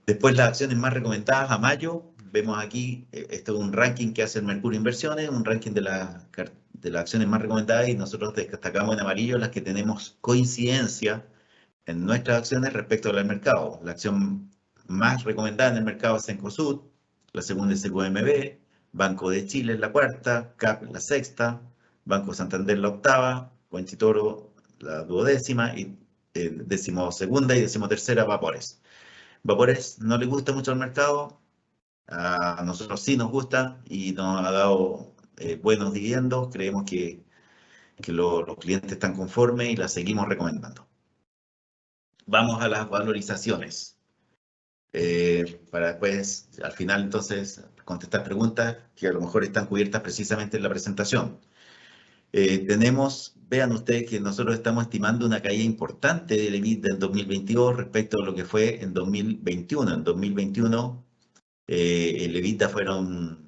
Después las acciones más recomendadas a mayo, vemos aquí, esto es un ranking que hace el Mercurio Inversiones, un ranking de las acciones más recomendadas y nosotros destacamos en amarillo las que tenemos coincidencia en nuestras acciones respecto al mercado. La acción más recomendada en el mercado es Cencosud, la segunda es CQMB, Banco de Chile es la cuarta, CAP la sexta, Banco Santander la octava, Conchitoro la duodécima y decimosegunda y decimotercera Vapores. Vapores no le gusta mucho al mercado, a nosotros sí nos gusta y nos ha dado buenos dividendos, creemos que los clientes están conformes y la seguimos recomendando. Vamos a las valorizaciones, para después, al final entonces, contestar preguntas que a lo mejor están cubiertas precisamente en la presentación. Vean ustedes que nosotros estamos estimando una caída importante del EBITDA en 2022 respecto a lo que fue en 2021. En 2021 el EBITDA fueron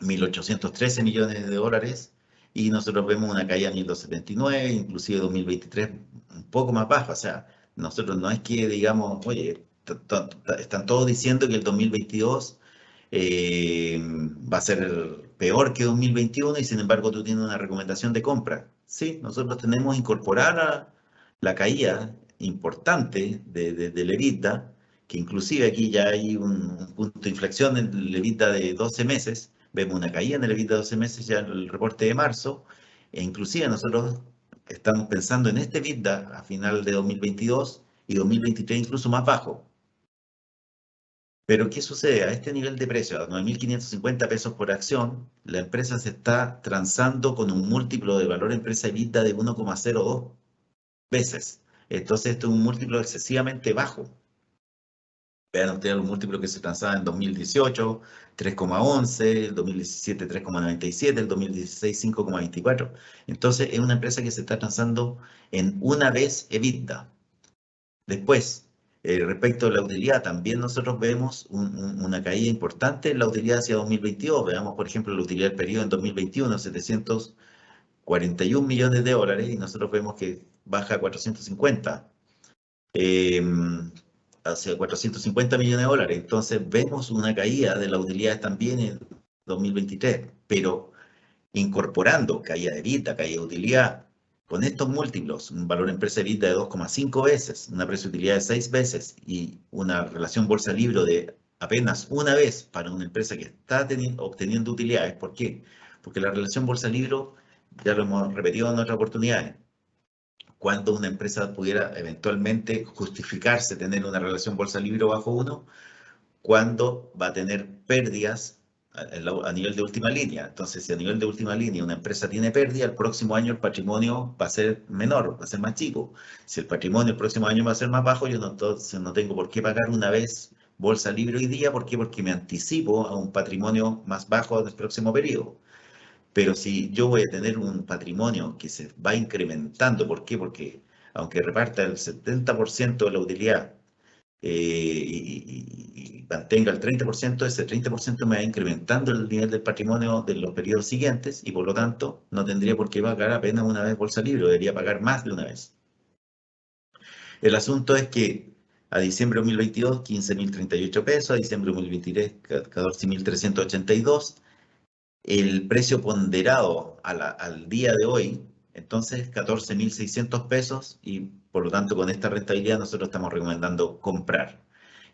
1.813 millones de dólares y nosotros vemos una caída en 1.279, inclusive 2023 un poco más baja. O sea, nosotros no es que digamos, oye, están todos diciendo que el 2022 va a ser peor que 2021 y sin embargo tú tienes una recomendación de compra. Sí, nosotros tenemos incorporada la caída importante del EBITDA, que inclusive aquí ya hay un punto de inflexión en el EBITDA de 12 meses, vemos una caída en el EBITDA de 12 meses ya en el reporte de marzo, e inclusive nosotros estamos pensando en este EBITDA a final de 2022 y 2023 incluso más bajo. Pero ¿qué sucede? A este nivel de precio, a 9.550 pesos por acción, la empresa se está transando con un múltiplo de valor empresa EBITDA de 1,02 veces. Entonces, esto es un múltiplo excesivamente bajo. Vean ustedes los múltiplos que se transaban en 2018, 3,11, el 2017, 3,97, el 2016, 5,24. Entonces, es una empresa que se está transando en una vez EBITDA. Después, respecto a la utilidad, también nosotros vemos una caída importante en la utilidad hacia 2022. Veamos, por ejemplo, la utilidad del periodo en 2021, 741 millones de dólares, y nosotros vemos que baja a 450, hacia 450 millones de dólares. Entonces, vemos una caída de la utilidad también en 2023, pero incorporando caída de EBITDA, caída de utilidad, con estos múltiplos, un valor empresa EBITDA de 2,5 veces, una precio de utilidad de 6 veces y una relación bolsa-libro de apenas una vez para una empresa que está obteniendo utilidades. ¿Por qué? Porque la relación bolsa-libro, ya lo hemos repetido en otras oportunidades, cuando una empresa pudiera eventualmente justificarse tener una relación bolsa-libro bajo 1, cuando va a tener pérdidas a nivel de última línea. Entonces, si a nivel de última línea una empresa tiene pérdida, el próximo año el patrimonio va a ser menor, va a ser más chico. Si el patrimonio el próximo año va a ser más bajo, yo no, entonces no tengo por qué pagar una vez bolsa libre hoy día. ¿Por qué? Porque me anticipo a un patrimonio más bajo en el próximo periodo. Pero si yo voy a tener un patrimonio que se va incrementando, ¿por qué? Porque aunque reparta el 70% de la utilidad, y mantenga el 30%, ese 30% me va incrementando el nivel del patrimonio de los periodos siguientes y por lo tanto no tendría por qué pagar apenas una vez bolsa libre, debería pagar más de una vez. El asunto es que a diciembre de 2022, 15.038 pesos, a diciembre de 2023, 14.382. El precio ponderado al día de hoy, entonces 14.600 pesos y por lo tanto con esta rentabilidad nosotros estamos recomendando comprar.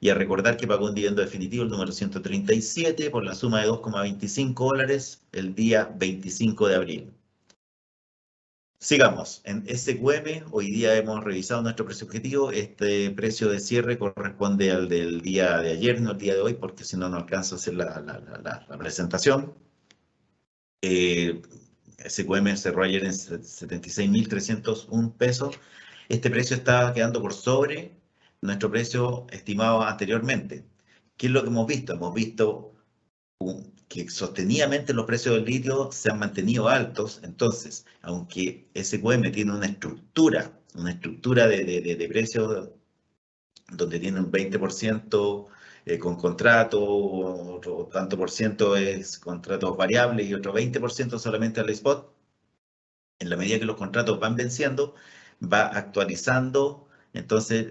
Y a recordar que pagó un dividendo definitivo, el número 137, por la suma de $2,25 el día 25 de abril. Sigamos, en SQM hoy día hemos revisado nuestro precio objetivo. Este precio de cierre corresponde al del día de ayer, no el día de hoy, porque si no, no alcanzo a hacer la presentación. SQM cerró ayer en 76.301 pesos. Este precio está quedando por sobre nuestro precio estimado anteriormente. ¿Qué es lo que hemos visto? Hemos visto que sostenidamente los precios del litio se han mantenido altos. Entonces, aunque SQM tiene una estructura de precios donde tiene un 20% con contrato, otro tanto por ciento es contratos variables y otro 20% solamente al spot. En la medida que los contratos van venciendo, va actualizando, entonces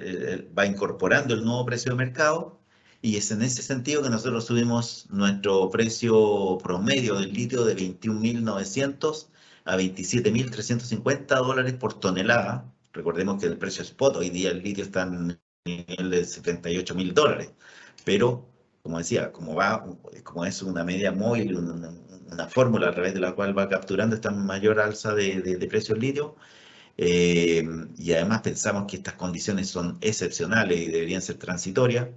va incorporando el nuevo precio de mercado y es en ese sentido que nosotros subimos nuestro precio promedio del litio de 21.900 a $27.350 por tonelada. Recordemos que el precio spot hoy día el litio está en nivel de $78.000, pero como decía, como es una media móvil, una fórmula a través de la cual va capturando esta mayor alza de precios litio, eh, y además pensamos que estas condiciones son excepcionales y deberían ser transitorias.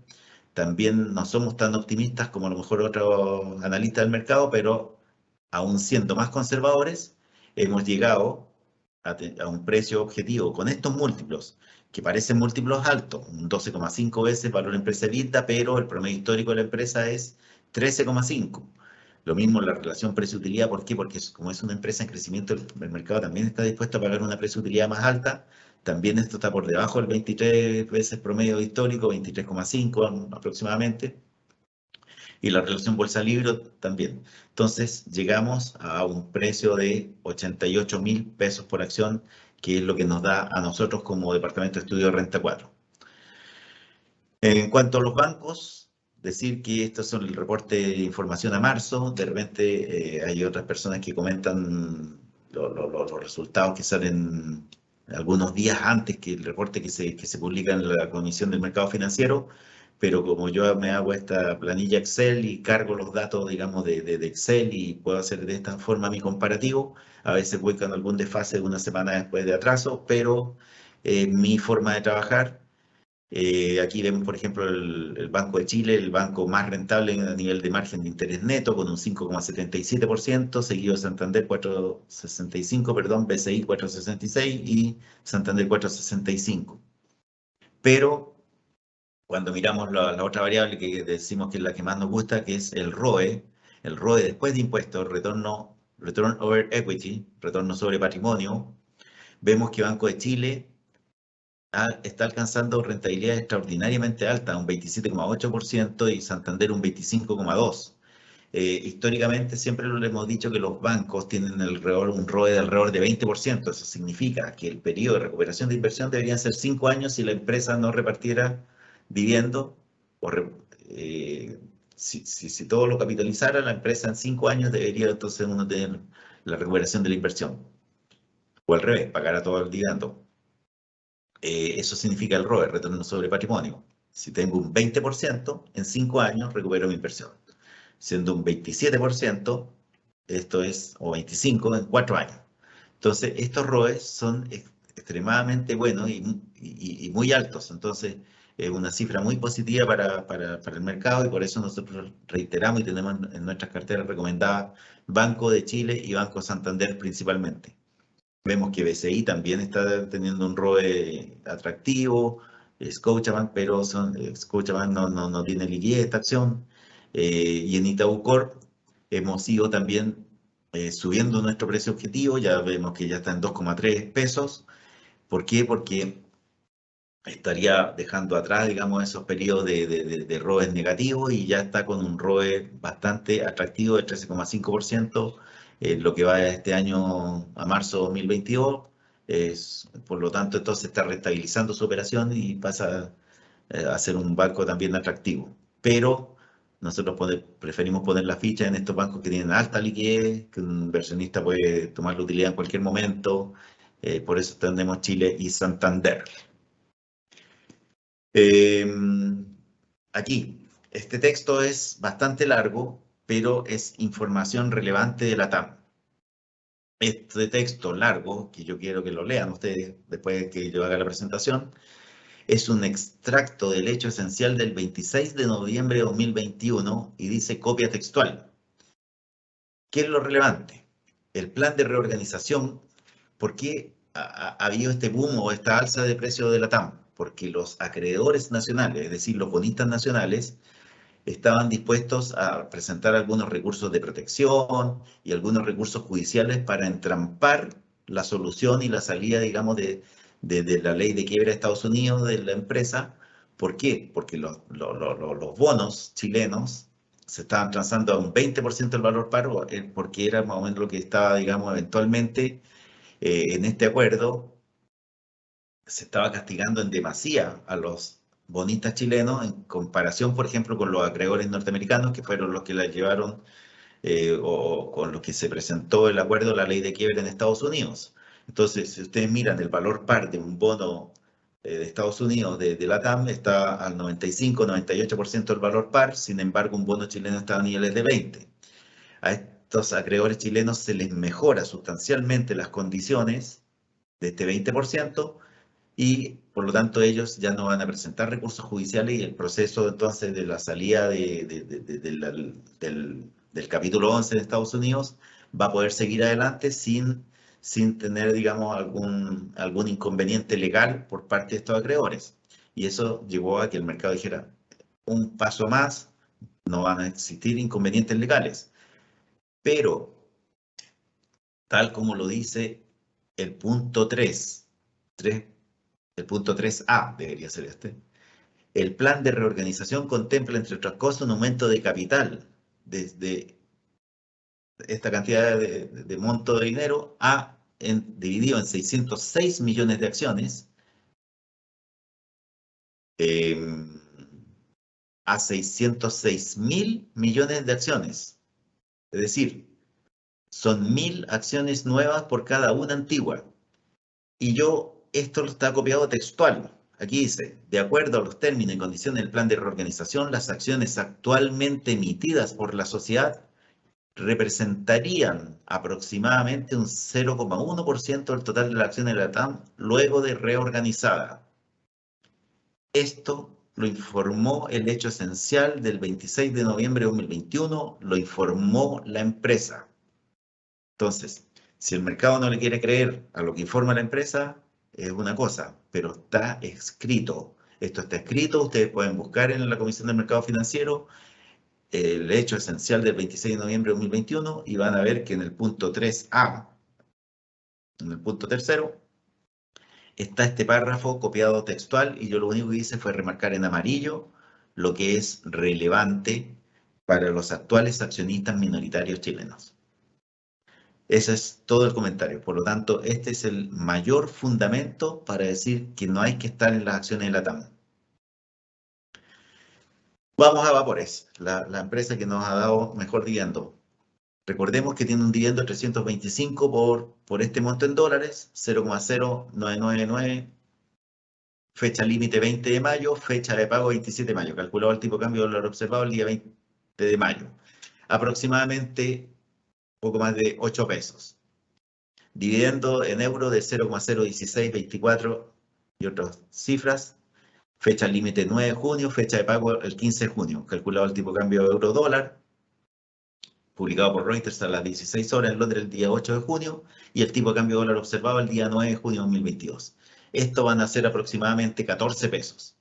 También no somos tan optimistas como a lo mejor otros analistas del mercado, pero aún siendo más conservadores, hemos llegado a un precio objetivo con estos múltiplos, que parecen múltiplos altos, un 12,5 veces valor empresa EBITDA, pero el promedio histórico de la empresa es 13,5. Lo mismo la relación precio-utilidad, ¿por qué? Porque como es una empresa en crecimiento, el mercado también está dispuesto a pagar una precio-utilidad más alta. También esto está por debajo del 23 veces promedio histórico, 23,5 aproximadamente, y la relación bolsa-libro también. Entonces, llegamos a un precio de 88.000 pesos por acción, que es lo que nos da a nosotros como Departamento de Estudio de Renta 4. En cuanto a los bancos, decir que estos son el reporte de información a marzo. De repente hay otras personas que comentan los resultados que salen algunos días antes que el reporte que se publica en la Comisión del Mercado Financiero, pero como yo me hago esta planilla Excel y cargo los datos, digamos, de Excel y puedo hacer de esta forma mi comparativo, a veces voy con algún desfase de una semana después de atraso, pero mi forma de trabajar. Aquí vemos, por ejemplo, el Banco de Chile, el banco más rentable a nivel de margen de interés neto, con un 5,77%, seguido de Santander 4,65, perdón, BCI 4,66 y Santander 4,65. Pero cuando miramos la otra variable que decimos que es la que más nos gusta, que es el ROE después de impuestos, return over equity, retorno sobre patrimonio, vemos que Banco de Chile está alcanzando rentabilidades extraordinariamente altas, un 27,8% y Santander un 25,2%. Históricamente siempre lo hemos dicho que los bancos tienen un ROE de alrededor de 20%. Eso significa que el periodo de recuperación de inversión deberían ser 5 años si la empresa no repartiera dividendo. O si todo lo capitalizara, la empresa en 5 años debería entonces uno tener la recuperación de la inversión. O al revés, pagar a todo el dividendo. Eso significa el ROE, retorno sobre patrimonio. Si tengo un 20%, en 5 años recupero mi inversión. Siendo un 27%, esto es, o 25% en 4 años. Entonces, estos ROEs son extremadamente buenos y muy altos. Entonces, es una cifra muy positiva para el mercado y por eso nosotros reiteramos y tenemos en nuestras carteras recomendadas Banco de Chile y Banco Santander principalmente. Vemos que BCI también está teniendo un ROE atractivo, Scotiabank, pero Scotiabank no tiene liquidez esta acción. Y en Itaú Corp hemos ido también subiendo nuestro precio objetivo, ya vemos que ya está en 2,3 pesos. ¿Por qué? Porque estaría dejando atrás, digamos, esos periodos de ROE negativos y ya está con un ROE bastante atractivo de 13,5% lo que va de este año a marzo 2022. Por lo tanto, entonces está restabilizando su operación y pasa a ser un banco también atractivo. Pero nosotros preferimos poner la ficha en estos bancos que tienen alta liquidez, que un inversionista puede tomar la utilidad en cualquier momento. Por eso tenemos Chile y Santander. Eh, Aquí, este texto es bastante largo, pero es información relevante de la TAM. Este texto largo, que yo quiero que lo lean ustedes después de que yo haga la presentación, es un extracto del hecho esencial del 26 de noviembre de 2021 y dice copia textual. ¿Qué es lo relevante? El plan de reorganización. ¿Por qué ha habido este boom o esta alza de precio de la TAM? Porque los acreedores nacionales, es decir, los bonistas nacionales, estaban dispuestos a presentar algunos recursos de protección y algunos recursos judiciales para entrampar la solución y la salida, digamos, de la ley de quiebra de Estados Unidos de la empresa. ¿Por qué? Porque los bonos chilenos se estaban transando a un 20% del valor par, porque era más o menos lo que estaba, digamos, eventualmente en este acuerdo se estaba castigando en demasía a los bonistas chilenos en comparación, por ejemplo, con los acreedores norteamericanos, que fueron los que la llevaron o con los que se presentó el acuerdo, la ley de quiebra en Estados Unidos. Entonces, si ustedes miran el valor par de un bono de Estados Unidos de la TAM, está al 95-98% del valor par, sin embargo, un bono chileno está a niveles de 20. A estos acreedores chilenos se les mejora sustancialmente las condiciones de este 20%, y por lo tanto ellos ya no van a presentar recursos judiciales y el proceso entonces de la salida del capítulo 11 de Estados Unidos va a poder seguir adelante sin tener, digamos, algún inconveniente legal por parte de estos acreedores. Y eso llevó a que el mercado dijera, un paso más, no van a existir inconvenientes legales. Pero, tal como lo dice el punto 3, el punto 3A debería ser este. El plan de reorganización contempla, entre otras cosas, un aumento de capital desde esta cantidad de monto de dinero dividido en 606 millones de acciones eh, a 606.000 millones de acciones. Es decir, son 1.000 acciones nuevas por cada una antigua. Y esto lo está copiado textual. Aquí dice, de acuerdo a los términos y condiciones del plan de reorganización, las acciones actualmente emitidas por la sociedad representarían aproximadamente un 0,1% del total de las acciones de la TAM luego de reorganizada. Esto lo informó el hecho esencial del 26 de noviembre de 2021, lo informó la empresa. Entonces, si el mercado no le quiere creer a lo que informa la empresa, es una cosa, pero está escrito. Esto está escrito, ustedes pueden buscar en la Comisión del Mercado Financiero el hecho esencial del 26 de noviembre de 2021 y van a ver que en el punto 3A, en el punto tercero, está este párrafo copiado textual y yo lo único que hice fue remarcar en amarillo lo que es relevante para los actuales accionistas minoritarios chilenos. Ese es todo el comentario. Por lo tanto, este es el mayor fundamento para decir que no hay que estar en las acciones de la TAM. Vamos a Vapores, la empresa que nos ha dado mejor dividendo. Recordemos que tiene un dividendo de 325 por este monto en dólares, 0,0999, fecha límite 20 de mayo, fecha de pago 27 de mayo, calculado el tipo de cambio de dólar observado el día 20 de mayo. Aproximadamente poco más de 8 pesos. Dividendo en euro de 0,01624 y otras cifras. Fecha límite 9 de junio, fecha de pago el 15 de junio. Calculado el tipo de cambio euro-dólar. Publicado por Reuters a las 16 horas en Londres el día 8 de junio. Y el tipo de cambio dólar observado el día 9 de junio de 2022. Esto van a ser aproximadamente 14 pesos.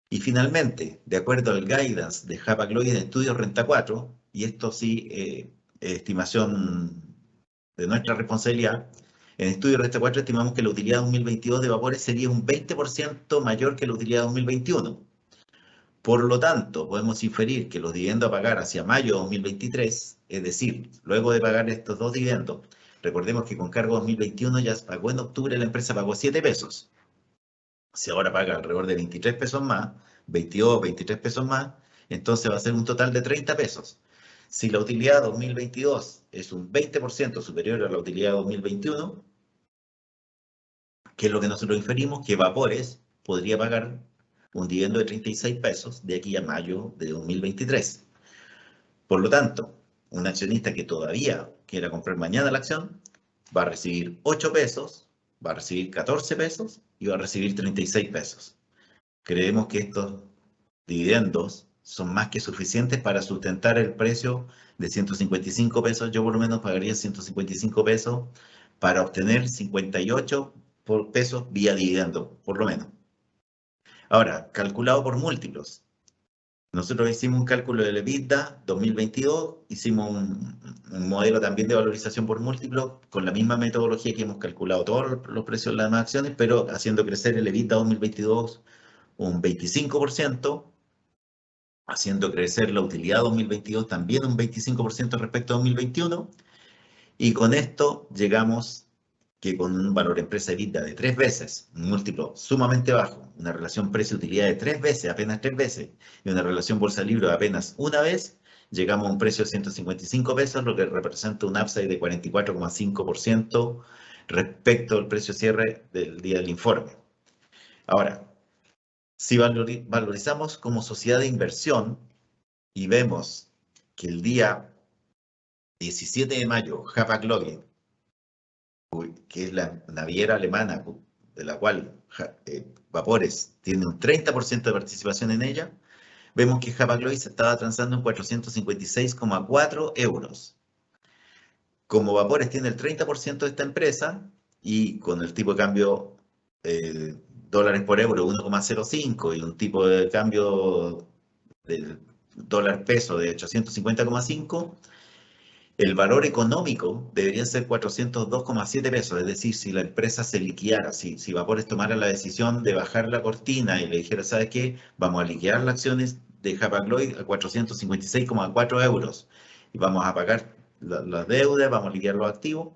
Y finalmente, de acuerdo al guidance de Hapag-Lloyd de Estudios Renta 4, y esto sí, estimación de nuestra responsabilidad, En estudio Resta 4 estimamos que la utilidad 2022 de Vapores sería un 20% mayor que la utilidad 2021. Por lo tanto, podemos inferir que los dividendos a pagar hacia mayo de 2023, es decir, luego de pagar estos dos dividendos, recordemos que con cargo 2021 ya pagó en octubre, la empresa pagó 7 pesos. Si ahora paga alrededor de 23 pesos más, 22, 23 pesos más, entonces va a ser un total de 30 pesos. Si la utilidad 2022 es un 20% superior a la utilidad 2021, que es lo que nosotros inferimos, que Vapores podría pagar un dividendo de 36 pesos de aquí a mayo de 2023. Por lo tanto, un accionista que todavía quiera comprar mañana la acción va a recibir 8 pesos, va a recibir 14 pesos y va a recibir 36 pesos. Creemos que estos dividendos son más que suficientes para sustentar el precio de 155 pesos. Yo por lo menos pagaría 155 pesos para obtener 58 pesos vía dividendo, por lo menos. Ahora, calculado por múltiplos. Nosotros hicimos un cálculo del EBITDA 2022, hicimos un modelo también de valorización por múltiplo con la misma metodología que hemos calculado todos los precios de las demás acciones, pero haciendo crecer el EBITDA 2022 un 25%, haciendo crecer la utilidad 2022 también un 25% respecto a 2021, y con esto llegamos que con un valor empresa EBITDA de 3 veces, un múltiplo sumamente bajo, una relación precio-utilidad de 3 veces, apenas 3 veces, y una relación bolsa-libro de apenas una vez, llegamos a un precio de 155 pesos, lo que representa un upside de 44,5% respecto al precio cierre del día del informe. Ahora, si valorizamos como sociedad de inversión y vemos que el día 17 de mayo, Hapag-Lloyd, que es la naviera alemana de la cual Vapores tiene un 30% de participación en ella, vemos que Hapag-Lloyd se estaba transando en 456,4 euros. Como Vapores tiene el 30% de esta empresa y con el tipo de cambio dólares por euro 1,05 y un tipo de cambio del dólar peso de 850,5, el valor económico debería ser 402,7 pesos, es decir, si la empresa se liquidara, si Vapores tomara la decisión de bajar la cortina y le dijera, ¿sabes qué? Vamos a liquidar las acciones de Hapag-Lloyd a 456,4 euros y vamos a pagar las deudas, vamos a liquidar los activos,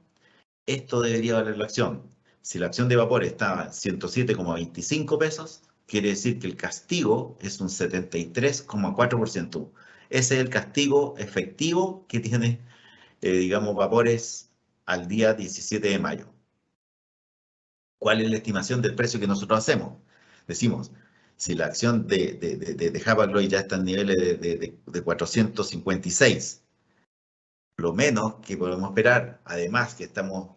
esto debería valer la acción. Si la acción de Vapores está en 107,25 pesos, quiere decir que el castigo es un 73,4%. Ese es el castigo efectivo que tiene digamos, Vapores al día 17 de mayo. ¿Cuál es la estimación del precio que nosotros hacemos? Decimos, si la acción de Hapag-Lloyd ya está en niveles de 456, lo menos que podemos esperar, además que estamos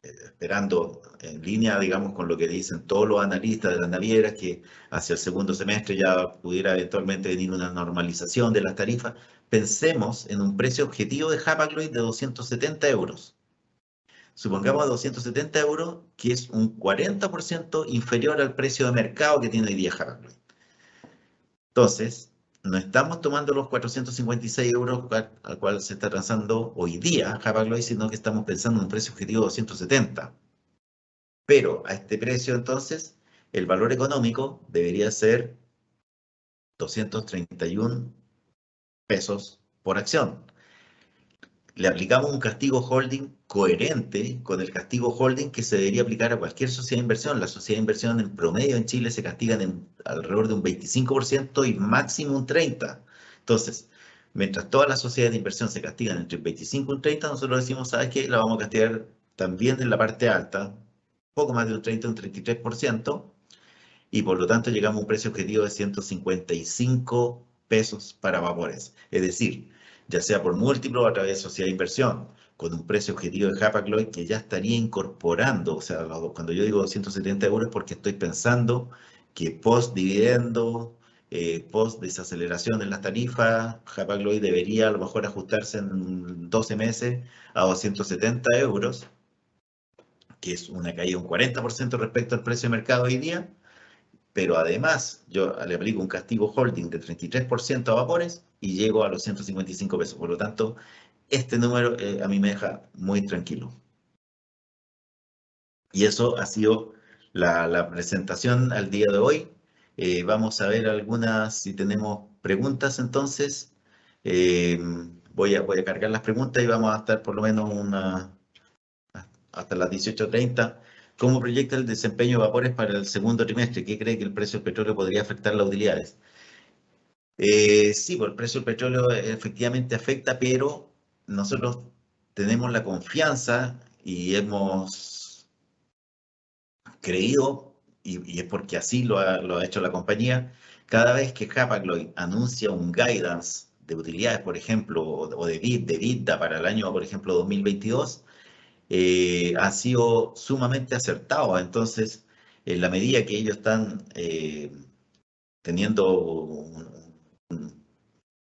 esperando en línea, digamos, con lo que dicen todos los analistas de las navieras, que hacia el segundo semestre ya pudiera eventualmente venir una normalización de las tarifas, pensemos en un precio objetivo de Hapag-Lloyd de 270 euros. Supongamos 270 euros, que es un 40% inferior al precio de mercado que tiene hoy día Hapag-Lloyd. Entonces, no estamos tomando los 456 euros al cual se está transando hoy día Hapag-Lloyd, sino que estamos pensando en un precio objetivo de 270. Pero a este precio, entonces, el valor económico debería ser 231 pesos por acción. Le aplicamos un castigo holding coherente con el castigo holding que se debería aplicar a cualquier sociedad de inversión. Las sociedades de inversión en promedio en Chile se castigan en alrededor de un 25% y máximo un 30%. Entonces, mientras todas las sociedades de inversión se castigan entre un 25 y un 30%, nosotros decimos, ¿sabes qué? La vamos a castigar también en la parte alta, poco más de un 30, un 33%, y por lo tanto llegamos a un precio objetivo de 155 pesos para Vapores. Es decir, ya sea por múltiplo o a través de sociedad de inversión, con un precio objetivo de Hapag-Lloyd que ya estaría incorporando, o sea, cuando yo digo 270 euros es porque estoy pensando que post dividendo, post desaceleración en las tarifas, Hapag-Lloyd debería a lo mejor ajustarse en 12 meses a 270 euros, que es una caída de un 40% respecto al precio de mercado hoy día, pero además yo le aplico un castigo holding de 33% a Vapores y llego a los 155 pesos. Por lo tanto, este número a mí me deja muy tranquilo. Y eso ha sido la presentación al día de hoy. Vamos a ver algunas, si tenemos preguntas entonces. Eh, voy a cargar las preguntas y vamos a estar por lo menos hasta las 18:30. ¿Cómo proyecta el desempeño de Vapores para el segundo trimestre? ¿Qué cree que el precio del petróleo podría afectar las utilidades? Sí, pues el precio del petróleo efectivamente afecta, pero nosotros tenemos la confianza y hemos creído, y es porque así lo ha hecho la compañía, cada vez que Hapag-Lloyd anuncia un guidance de utilidades, por ejemplo, o de EBITDA para el año, por ejemplo, 2022, ha sido sumamente acertado. Entonces, en la medida que ellos están teniendo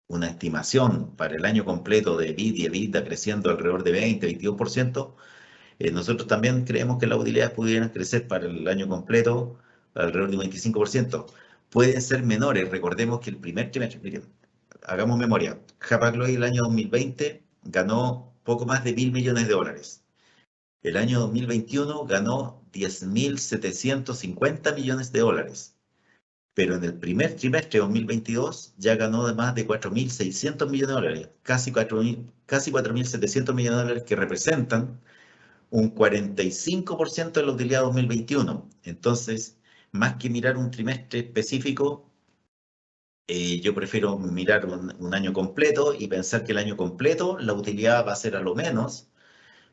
una estimación para el año completo de EBIT y EBITDA creciendo alrededor de 20-22%, nosotros también creemos que las utilidades pudieran crecer para el año completo alrededor de un 25%. Pueden ser menores. Recordemos que el primer trimestre, miren, hagamos memoria, Hapag-Lloyd el año 2020 ganó poco más de $1.000 millones. El año 2021 ganó $10.750 millones. Pero en el primer trimestre de 2022 ya ganó de más de $4.600 millones, casi 4.700 millones, que representan un 45% de la utilidad 2021. Entonces, más que mirar un trimestre específico, yo prefiero mirar un año completo y pensar que el año completo la utilidad va a ser a lo menos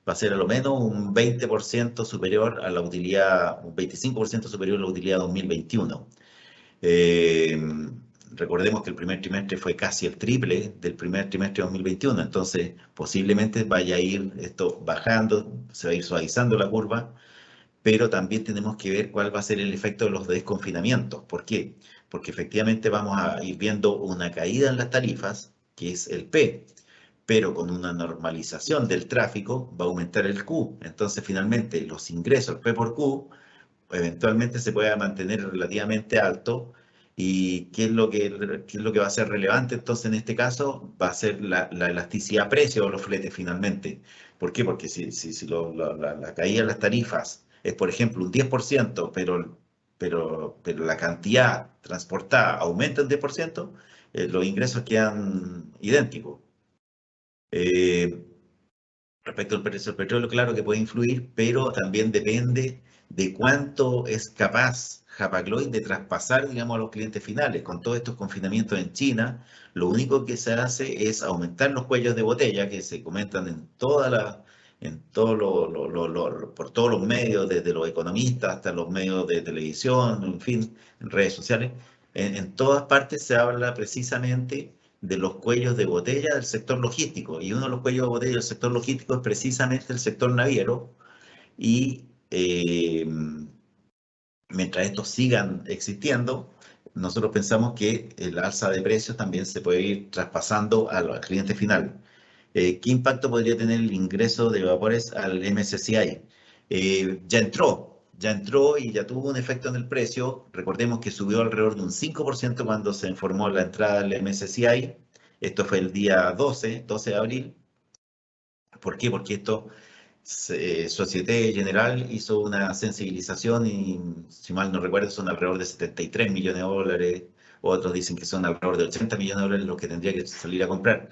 un 20% superior a la utilidad, un 25% superior a la utilidad 2021. Eh, Recordemos que el primer trimestre fue casi el triple del primer trimestre de 2021, entonces posiblemente vaya a ir esto bajando, se va a ir suavizando la curva, pero también tenemos que ver cuál va a ser el efecto de los desconfinamientos. ¿Por qué? Porque efectivamente vamos a ir viendo una caída en las tarifas, que es el P, pero con una normalización del tráfico va a aumentar el Q. Entonces, finalmente, los ingresos P por Q eventualmente se pueda mantener relativamente alto. ¿Y qué es lo que va a ser relevante? Entonces, en este caso, va a ser la elasticidad precio de los fletes finalmente. ¿Por qué? Porque si la caída de las tarifas es, por ejemplo, un 10%, pero la cantidad transportada aumenta un 10%, los ingresos quedan idénticos. Eh, Respecto al precio del petróleo, claro que puede influir, pero también depende de cuánto es capaz Hapag-Lloyd de traspasar, digamos, a los clientes finales. Con todos estos confinamientos en China, lo único que se hace es aumentar los cuellos de botella que se comentan por todos los medios, desde los economistas hasta los medios de televisión, en fin, en redes sociales. En todas partes se habla precisamente de los cuellos de botella del sector logístico. Y uno de los cuellos de botella del sector logístico es precisamente el sector naviero. Y mientras estos sigan existiendo, nosotros pensamos que el alza de precios también se puede ir traspasando al cliente final. ¿Qué impacto podría tener el ingreso de vapores al MSCI? Ya entró y ya tuvo un efecto en el precio. Recordemos que subió alrededor de un 5% cuando se informó la entrada del MSCI. Esto fue el día 12 de abril. ¿Por qué? Porque Société Generale hizo una sensibilización y, si mal no recuerdo, son alrededor de $73 millones. Otros dicen que son alrededor de $80 millones los que tendría que salir a comprar.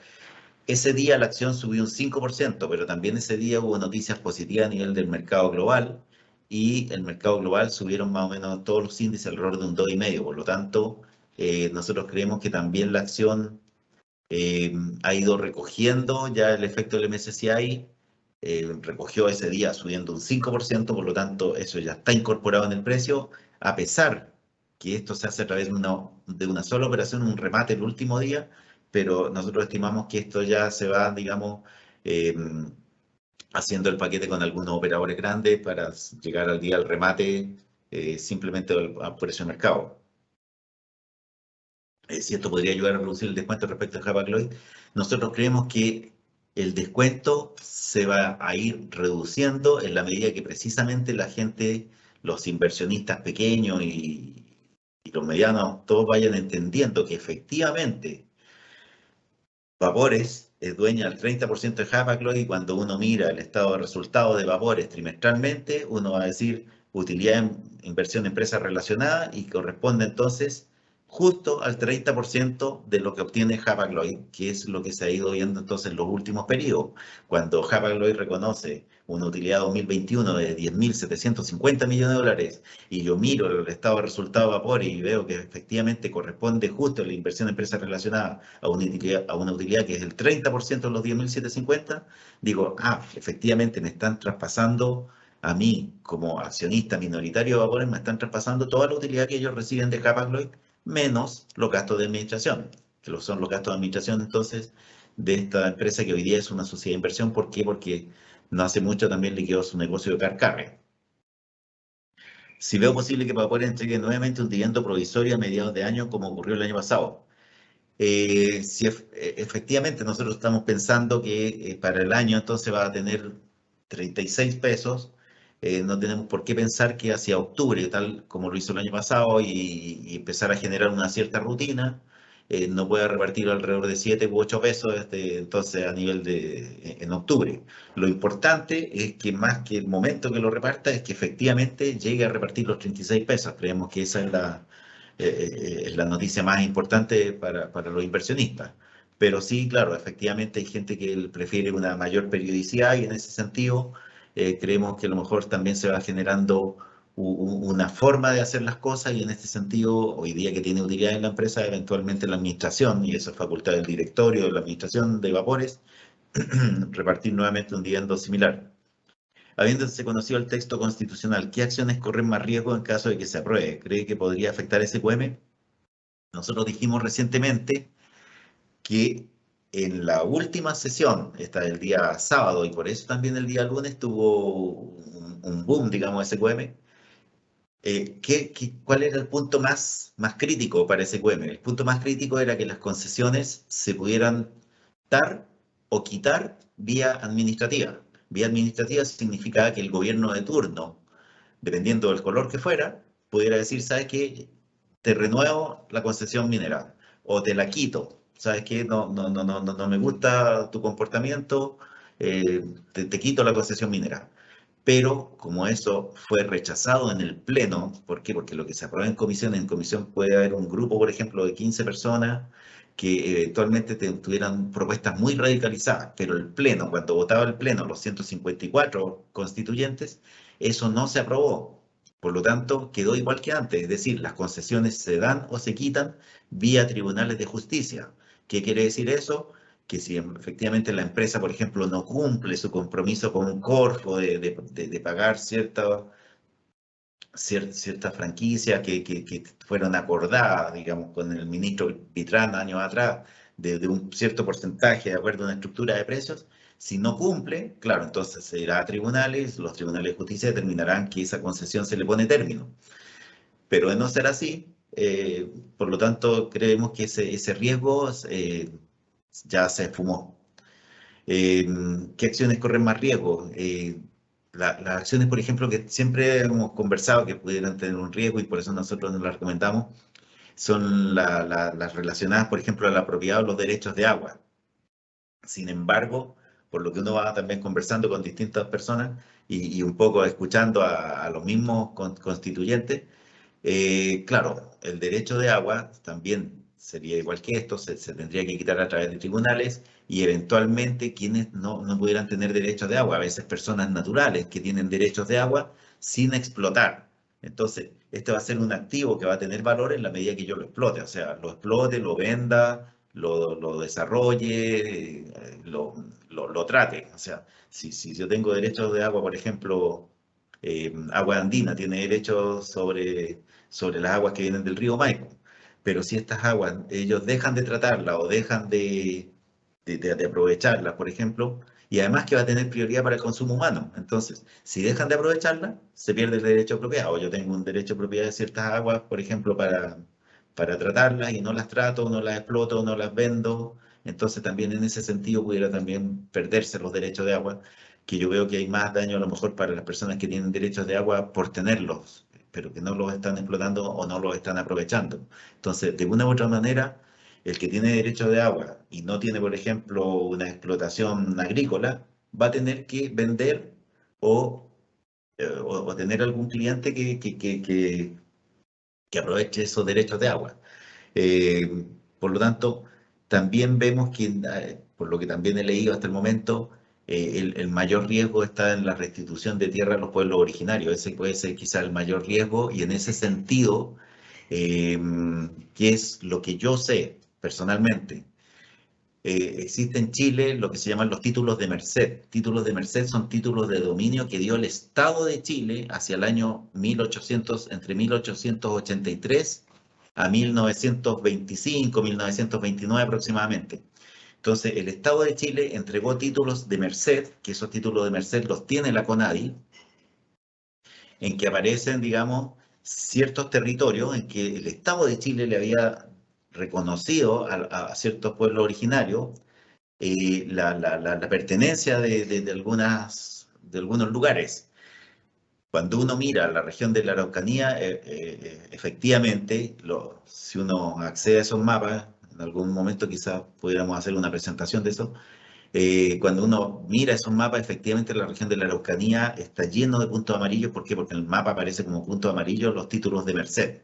Ese día la acción subió un 5%, pero también ese día hubo noticias positivas a nivel del mercado global, y el mercado global subieron más o menos todos los índices alrededor de un 2,5%. Por lo tanto, nosotros creemos que también la acción ha ido recogiendo ya el efecto del MSCI. Recogió ese día subiendo un 5%, por lo tanto eso ya está incorporado en el precio, a pesar que esto se hace a través de una sola operación, un remate el último día, pero nosotros estimamos que esto ya se va, digamos, eh, haciendo el paquete con algunos operadores grandes para llegar al día del remate, simplemente por ese mercado. Si esto podría ayudar a reducir el descuento respecto a Hapag-Lloyd. Nosotros creemos que el descuento se va a ir reduciendo en la medida que precisamente la gente, los inversionistas pequeños y los medianos, todos vayan entendiendo que efectivamente Vapores es dueña del 30% de Hapag-Lloyd y cuando uno mira el estado de resultados de Vapores trimestralmente, uno va a decir utilidad en inversión en empresas relacionadas y corresponde entonces justo al 30% de lo que obtiene Hapag-Lloyd, que es lo que se ha ido viendo entonces en los últimos periodos. Cuando Hapag-Lloyd reconoce una utilidad 2021 de 10.750 millones de dólares y yo miro el estado de resultados de Vapor y veo que efectivamente corresponde justo a la inversión en empresas relacionadas a una utilidad que es el 30% de los 10.750, digo, efectivamente me están traspasando a mí como accionista minoritario de Vapores, me están traspasando toda la utilidad que ellos reciben de Hapag-Lloyd menos los gastos de administración, que son los gastos de administración entonces de esta empresa que hoy día es una sociedad de inversión. ¿Por qué? Porque no hace mucho también liquidó su negocio de car carrier. Si veo posible que Vapor entregue nuevamente un dividendo provisorio a mediados de año como ocurrió el año pasado. Si efectivamente nosotros estamos pensando que para el año entonces va a tener 36 pesos, no tenemos por qué pensar que hacia octubre, tal como lo hizo el año pasado, y empezar a generar una cierta rutina, no pueda repartir alrededor de 7 u 8 pesos entonces a nivel en octubre. Lo importante es que más que el momento que lo reparta, es que efectivamente llegue a repartir los 36 pesos. Creemos que esa es la noticia más importante para los inversionistas. Pero sí, claro, efectivamente hay gente que prefiere una mayor periodicidad y en ese sentido creemos que a lo mejor también se va generando una forma de hacer las cosas y en este sentido, hoy día que tiene utilidad en la empresa, eventualmente la administración, y eso es facultad del directorio de la administración de Vapores, repartir nuevamente un dividendo similar. Habiéndose conocido el texto constitucional, ¿qué acciones corren más riesgo en caso de que se apruebe? ¿Cree que podría afectar ese SQM? Nosotros dijimos recientemente que en la última sesión, esta del día sábado, y por eso también el día lunes tuvo un boom, digamos, SQM, ¿cuál era el punto más crítico para SQM? El punto más crítico era que las concesiones se pudieran dar o quitar vía administrativa. Vía administrativa significaba que el gobierno de turno, dependiendo del color que fuera, pudiera decir, ¿sabes qué? Te renuevo la concesión minera o te la quito. ¿Sabes qué? No me gusta tu comportamiento, te quito la concesión minera. Pero como eso fue rechazado en el Pleno, ¿por qué? Porque lo que se aprueba en comisión puede haber un grupo, por ejemplo, de 15 personas que eventualmente tuvieran propuestas muy radicalizadas, pero el Pleno, cuando votaba el Pleno, los 154 constituyentes, eso no se aprobó. Por lo tanto, quedó igual que antes, es decir, las concesiones se dan o se quitan vía tribunales de justicia. ¿Qué quiere decir eso? Que si efectivamente la empresa, por ejemplo, no cumple su compromiso con Corfo de pagar ciertas franquicias que fueron acordadas, digamos, con el ministro Vitrán años atrás, de un cierto porcentaje de acuerdo a una estructura de precios, si no cumple, claro, entonces se irá a tribunales, los tribunales de justicia determinarán que esa concesión se le pone término. Pero de no ser así, por lo tanto, creemos que ese riesgo ya se esfumó. ¿Qué acciones corren más riesgo? Las acciones, por ejemplo, que siempre hemos conversado que pudieran tener un riesgo y por eso nosotros nos las recomendamos, son las relacionadas, por ejemplo, a la propiedad o los derechos de agua. Sin embargo, por lo que uno va también conversando con distintas personas y un poco escuchando a los mismos constituyentes, claro, el derecho de agua también sería igual que esto, se tendría que quitar a través de tribunales y eventualmente quienes no pudieran tener derechos de agua, a veces personas naturales que tienen derechos de agua sin explotar. Entonces, este va a ser un activo que va a tener valor en la medida que yo lo explote, o sea, lo explote, lo venda, lo desarrolle, lo trate. O sea, si yo tengo derechos de agua, por ejemplo, Agua Andina tiene derechos sobre las aguas que vienen del río Maipo. Pero si estas aguas ellos dejan de tratarlas o dejan de aprovecharlas, por ejemplo, y además que va a tener prioridad para el consumo humano. Entonces, si dejan de aprovecharlas, se pierde el derecho de propiedad. O yo tengo un derecho de propiedad de ciertas aguas, por ejemplo, para tratarlas y no las trato, no las exploto, no las vendo. Entonces, también en ese sentido pudiera también perderse los derechos de agua, que yo veo que hay más daño a lo mejor para las personas que tienen derechos de agua por tenerlos, pero que no los están explotando o no los están aprovechando. Entonces, de una u otra manera, El que tiene derecho de agua y no tiene, por ejemplo, una explotación agrícola, va a tener que vender o, o tener algún cliente que aproveche esos derechos de agua. Eh, por lo tanto, también vemos que, por lo que también he leído hasta el momento, el mayor riesgo está en la restitución de tierra a los pueblos originarios. Ese puede ser quizá el mayor riesgo y en ese sentido, eh, que es lo que yo sé personalmente. Existe en Chile lo que se llaman los títulos de merced. Títulos de merced son títulos de dominio que dio el Estado de Chile hacia el año 1800, entre 1883 a 1925, 1929 aproximadamente. Entonces, el Estado de Chile entregó títulos de merced, que esos títulos de merced los tiene la CONADI, en que aparecen, digamos, ciertos territorios en que el Estado de Chile le había reconocido a ciertos pueblos originarios la pertenencia de algunos lugares. Cuando uno mira la región de la Araucanía, efectivamente, si uno accede a esos mapas, en algún momento quizás pudiéramos hacer una presentación de eso, cuando uno mira esos mapas, efectivamente la región de la Araucanía está lleno de puntos amarillos. ¿Por qué? Porque en el mapa aparece como puntos amarillos los títulos de merced.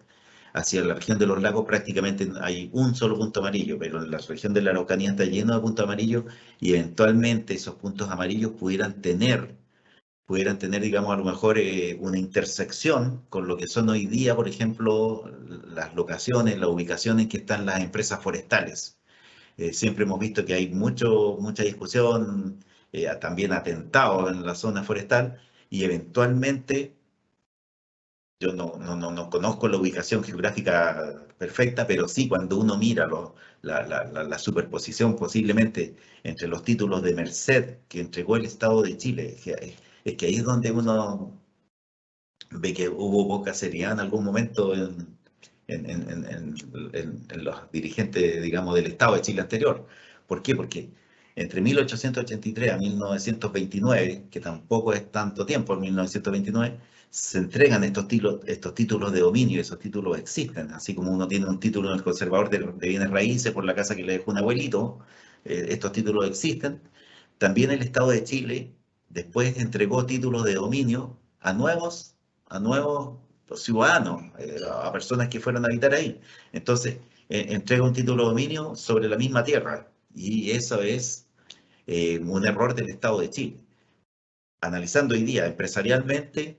Hacia la región de los lagos prácticamente hay un solo punto amarillo, pero en la región de la Araucanía está lleno de puntos amarillos y eventualmente esos puntos amarillos pudieran tener, digamos, a lo mejor una intersección con lo que son hoy día, por ejemplo, las locaciones, las ubicaciones en que están las empresas forestales. Siempre hemos visto que hay mucha discusión, también atentados en la zona forestal y eventualmente yo no conozco la ubicación geográfica perfecta, pero sí cuando uno mira la superposición posiblemente entre los títulos de merced que entregó el Estado de Chile, es que ahí es donde uno ve que hubo poca seriedad en algún momento en los dirigentes, digamos, del Estado de Chile anterior. ¿Por qué? Porque entre 1883 a 1929, que tampoco es tanto tiempo, en 1929, se entregan estos títulos de dominio, esos títulos existen, así como uno tiene un título en el conservador de bienes raíces por la casa que le dejó un abuelito, estos títulos existen. También el Estado de Chile después entregó títulos de dominio a nuevos ciudadanos, a personas que fueron a habitar ahí. Entonces, entrega un título de dominio sobre la misma tierra y eso es un error del Estado de Chile. Analizando hoy día empresarialmente,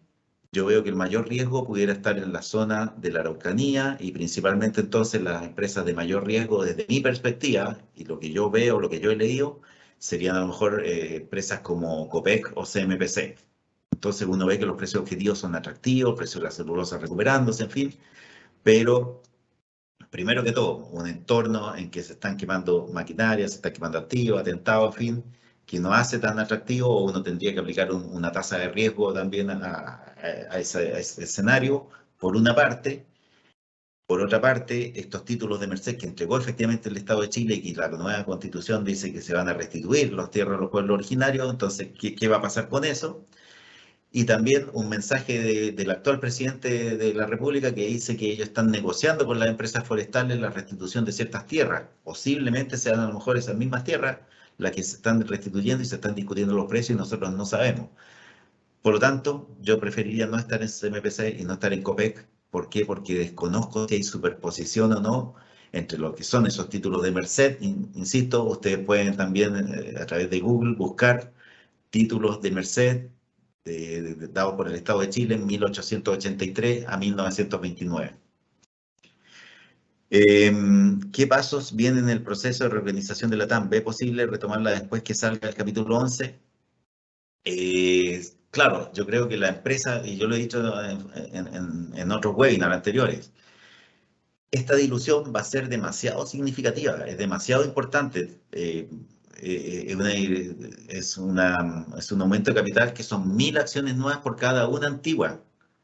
yo veo que el mayor riesgo pudiera estar en la zona de la Araucanía y principalmente entonces las empresas de mayor riesgo desde mi perspectiva y lo que yo veo, lo que yo he leído, serían a lo mejor empresas como Copec o CMPC. Entonces uno ve que los precios objetivos son atractivos, el precio de la celulosa recuperándose, en fin, pero primero que todo, un entorno en que se están quemando maquinarias, se están quemando activos, atentados, en fin, que no hace tan atractivo, o uno tendría que aplicar una tasa de riesgo también a ese escenario, por una parte. Por otra parte, estos títulos de merced que entregó efectivamente el Estado de Chile y que la nueva Constitución dice que se van a restituir los tierras a los pueblos originarios, entonces, ¿qué va a pasar con eso? Y también un mensaje del actual presidente de la República que dice que ellos están negociando con las empresas forestales la restitución de ciertas tierras. Posiblemente sean a lo mejor esas mismas tierras las que se están restituyendo y se están discutiendo los precios y nosotros no sabemos. Por lo tanto, yo preferiría no estar en CMPC y no estar en COPEC. ¿Por qué? Porque desconozco si hay superposición o no entre lo que son esos títulos de merced. Insisto, ustedes pueden también a través de Google buscar títulos de merced dados por el Estado de Chile en 1883 a 1929. ¿Qué pasos vienen en el proceso de reorganización de la TAM? ¿Ve posible retomarla después que salga el capítulo 11? Claro, yo creo que la empresa, y yo lo he dicho en otros webinars anteriores, esta dilución va a ser demasiado significativa, es demasiado importante. Es un aumento de capital que son 1000 acciones nuevas por cada una antigua.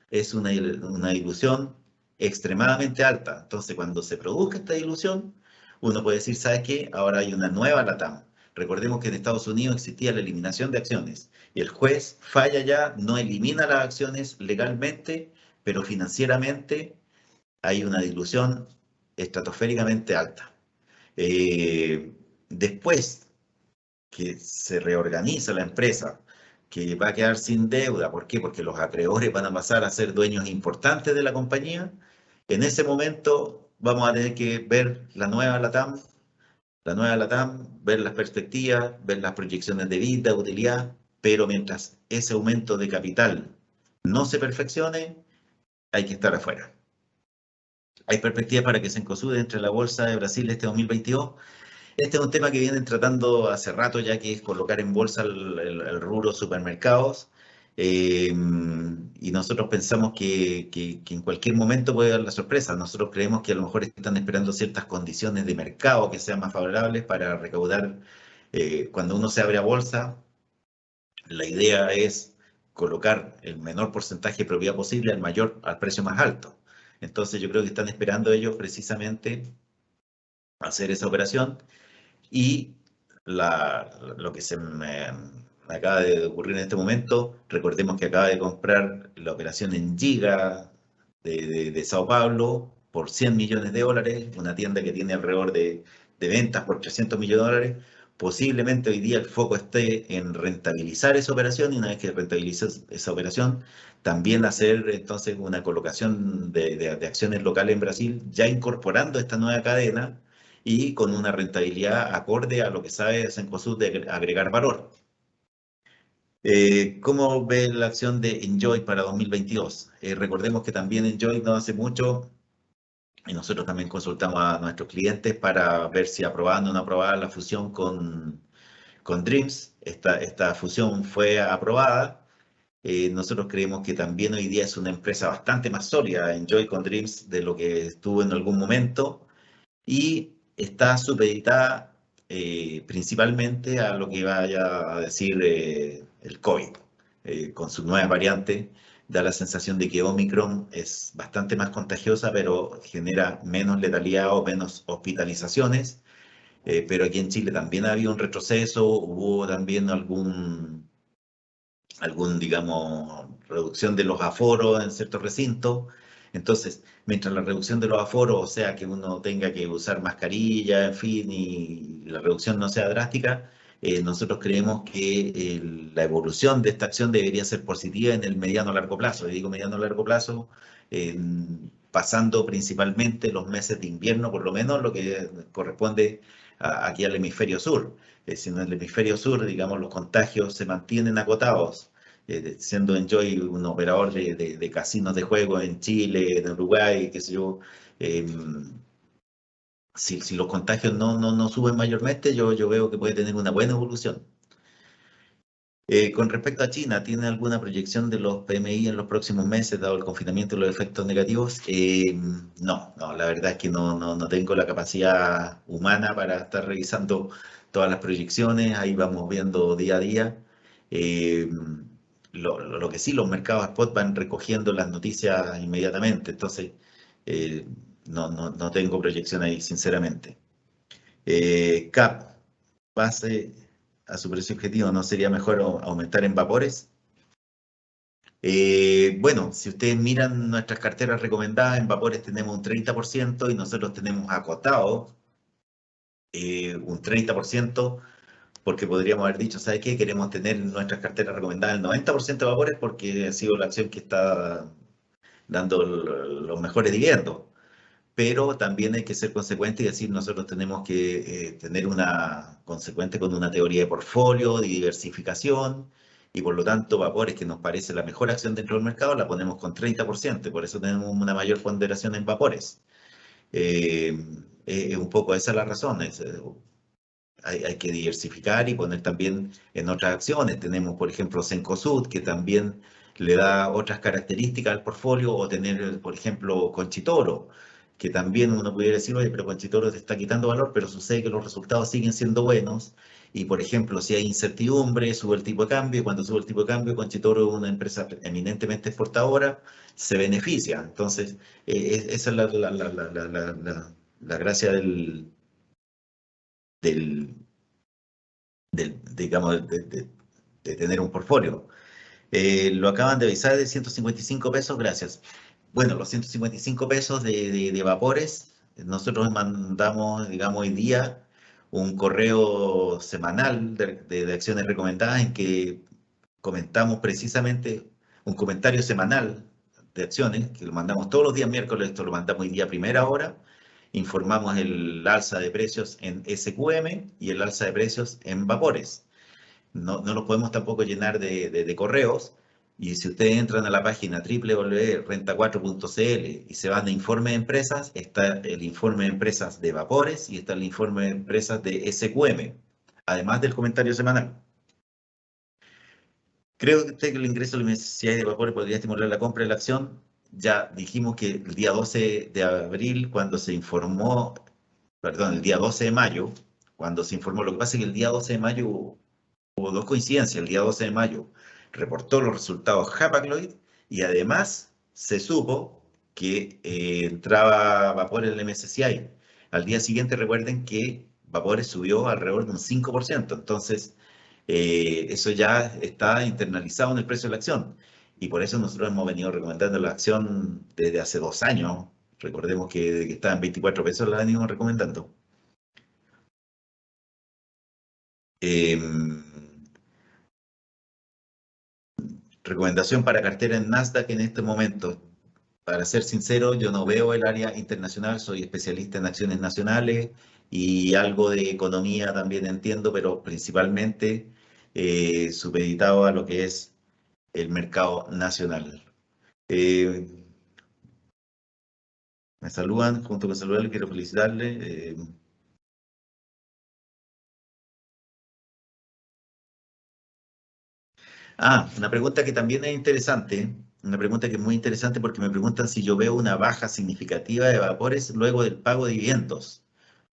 Es una dilución extremadamente alta. Entonces, cuando se produzca esta dilución, uno puede decir, ¿sabes qué? Ahora hay una nueva LATAM. Recordemos que en Estados Unidos existía la eliminación de acciones y el juez falla ya, no elimina las acciones legalmente, pero financieramente hay una dilución estratosféricamente alta. Después que se reorganiza la empresa, que va a quedar sin deuda, ¿por qué? Porque los acreedores van a pasar a ser dueños importantes de la compañía. En ese momento vamos a tener que ver la nueva LATAM, ver las perspectivas, ver las proyecciones de vida, utilidad, pero mientras ese aumento de capital no se perfeccione, hay que estar afuera. Hay perspectivas para que Cencosud entre a la Bolsa de Brasil este 2022. Este es un tema que vienen tratando hace rato ya, que es colocar en bolsa el rubro supermercados. Y nosotros pensamos que en cualquier momento puede dar la sorpresa. Nosotros creemos que a lo mejor están esperando ciertas condiciones de mercado que sean más favorables para recaudar. Cuando uno se abre a bolsa, la idea es colocar el menor porcentaje de propiedad posible al precio más alto. Entonces yo creo que están esperando ellos precisamente hacer esa operación. Y lo que me acaba de ocurrir en este momento, recordemos que acaba de comprar la operación en Giga de Sao Paulo por 100 millones de dólares, una tienda que tiene alrededor de ventas por 300 millones de dólares. Posiblemente hoy día el foco esté en rentabilizar esa operación, y una vez que rentabilice esa operación, también hacer entonces una colocación de acciones locales en Brasil, ya incorporando esta nueva cadena y con una rentabilidad acorde a lo que sabe Cencosud de agregar valor. ¿Cómo ve la acción de Enjoy para 2022? Recordemos que también Enjoy no hace mucho, y nosotros también consultamos a nuestros clientes para ver si aprobaban o no aprobaban la fusión con Dreams. Esta fusión fue aprobada. Nosotros creemos que también hoy día es una empresa bastante más sólida, Enjoy con Dreams, de lo que estuvo en algún momento, y está supeditada principalmente a lo que vaya a decir el COVID. Con sus nuevas variantes, da la sensación de que Omicron es bastante más contagiosa, pero genera menos letalidad o menos hospitalizaciones. Pero aquí en Chile también ha habido un retroceso, hubo también digamos, reducción de los aforos en ciertos recintos. Entonces, mientras la reducción de los aforos, o sea, que uno tenga que usar mascarilla, en fin, y la reducción no sea drástica, nosotros creemos que la evolución de esta acción debería ser positiva en el mediano largo plazo. Y digo mediano largo plazo, pasando principalmente los meses de invierno, por lo menos lo que corresponde aquí al hemisferio sur. Si en el hemisferio sur, digamos, los contagios se mantienen acotados, siendo Enjoy un operador de casinos de juego en Chile, en Uruguay, qué sé yo, eh, si los contagios no suben mayormente, yo veo que puede tener una buena evolución. Con respecto a China, ¿tiene alguna proyección de los PMI en los próximos meses, dado el confinamiento y los efectos negativos? No, la verdad es que no tengo la capacidad humana para estar revisando todas las proyecciones, ahí vamos viendo día a día. Eh, lo que sí, los mercados spot van recogiendo las noticias inmediatamente, entonces eh, no tengo proyección ahí, sinceramente. CAP, base a su precio objetivo, ¿no sería mejor aumentar en vapores? Bueno, si ustedes miran nuestras carteras recomendadas, en vapores tenemos un 30% y nosotros tenemos acotado un 30%, porque podríamos haber dicho, ¿sabe qué? Queremos tener en nuestras carteras recomendadas el 90% de vapores porque ha sido la acción que está dando los mejores dividendos. Pero también hay que ser consecuente y decir, nosotros tenemos que tener una consecuente con una teoría de portfolio, de diversificación, y por lo tanto Vapores, que nos parece la mejor acción dentro del mercado, la ponemos con 30%, y por eso tenemos una mayor ponderación en Vapores. Eh, un poco esa es la razón, hay que diversificar y poner también en otras acciones. Tenemos, por ejemplo, Cencosud, que también le da otras características al portfolio, o tener, por ejemplo, Conchitoro, que también uno pudiera decir, oye, pero Conchitoro te está quitando valor, pero sucede que los resultados siguen siendo buenos. Y, por ejemplo, si hay incertidumbre, sube el tipo de cambio, y cuando sube el tipo de cambio, Conchitoro es una empresa eminentemente exportadora, se beneficia. Entonces, esa es la gracia del, digamos, de tener un portfolio. Lo acaban de avisar de 155 pesos, gracias. Bueno, los 155 pesos de Vapores nosotros mandamos, digamos, hoy día un correo semanal de acciones recomendadas en que comentamos precisamente un comentario semanal de acciones, que lo mandamos todos los días miércoles, esto lo mandamos hoy día a primera hora, informamos el alza de precios en SQM y el alza de precios en vapores. No los podemos tampoco llenar de correos. Y si ustedes entran a la página www.renta4.cl y se van a informe de empresas, está el informe de empresas de vapores y está el informe de empresas de SQM, además del comentario semanal. ¿Creo que el ingreso de la necesidad de vapores podría estimular la compra de la acción? Ya dijimos que el día 12 de abril, cuando se informó, perdón, el día 12 de mayo, cuando se informó, lo que pasa es que el día 12 de mayo hubo dos coincidencias. El día 12 de mayo reportó los resultados Hapag-Lloyd y además se supo que entraba Vapor en el MSCI. Al día siguiente recuerden que Vapores subió alrededor de un 5%, entonces eso ya está internalizado en el precio de la acción. Y por eso nosotros hemos venido recomendando la acción desde hace 2 años. Recordemos que desde que estaba en 24 pesos la venimos recomendando. Eh, Recomendación para cartera en Nasdaq en este momento. Para ser sincero, yo no veo el área internacional, soy especialista en acciones nacionales y algo de economía también entiendo, pero principalmente supeditado a lo que es el mercado nacional. Eh, Me saludan, junto con saludarles, quiero felicitarles. Una pregunta que también es interesante, una pregunta que es muy interesante porque me preguntan si yo veo una baja significativa de vapores luego del pago de dividendos,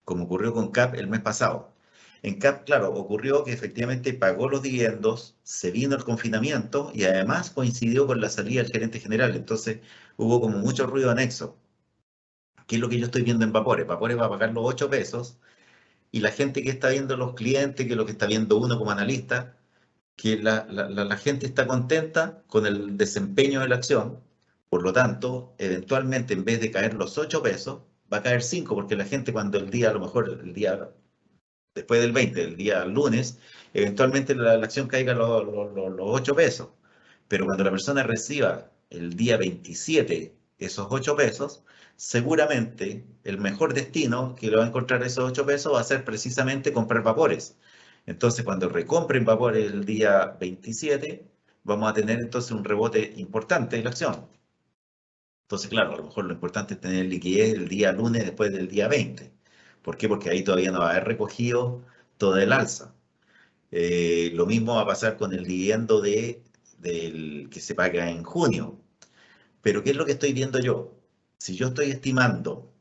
como ocurrió con CAP el mes pasado. En CAP, claro, ocurrió que efectivamente pagó los dividendos, se vino el confinamiento y además coincidió con la salida del gerente general, entonces hubo como mucho ruido anexo. ¿Qué es lo que yo estoy viendo en Vapores? Vapores va a pagar los 8 pesos y la gente que está viendo, los clientes, que es lo que está viendo uno como analista, que la gente está contenta con el desempeño de la acción, por lo tanto, eventualmente en vez de caer los 8 pesos, va a caer 5 porque la gente cuando el día, a lo mejor el día después del 20, el día lunes, eventualmente la acción caiga los 8 pesos. Pero cuando la persona reciba el día 27 esos 8 pesos, seguramente el mejor destino que le va a encontrar esos 8 pesos va a ser precisamente comprar vapores. Entonces, cuando recompren vapores el día 27, vamos a tener entonces un rebote importante de la acción. Entonces, claro, a lo mejor lo importante es tener liquidez el día lunes después del día 20. ¿Por qué? Porque ahí todavía no va a haber recogido toda el alza. Lo mismo va a pasar con el dividendo del que se paga en junio. Pero ¿qué es lo que estoy viendo yo? Si yo estoy estimando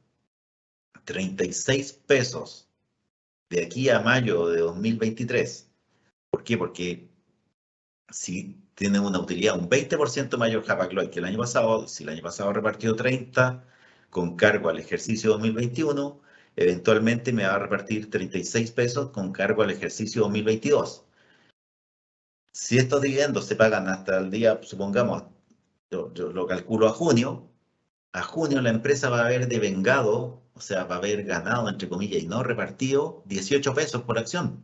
36 pesos de aquí a mayo de 2023, ¿por qué? Porque si tiene una utilidad un 20% mayor Hapag-Lloyd que el año pasado, si el año pasado repartió 30 con cargo al ejercicio 2021, eventualmente me va a repartir 36 pesos con cargo al ejercicio 2022. Si estos dividendos se pagan hasta el día, supongamos, yo lo calculo a junio la empresa va a haber devengado, o sea, va a haber ganado, entre comillas, y no repartido 18 pesos por acción.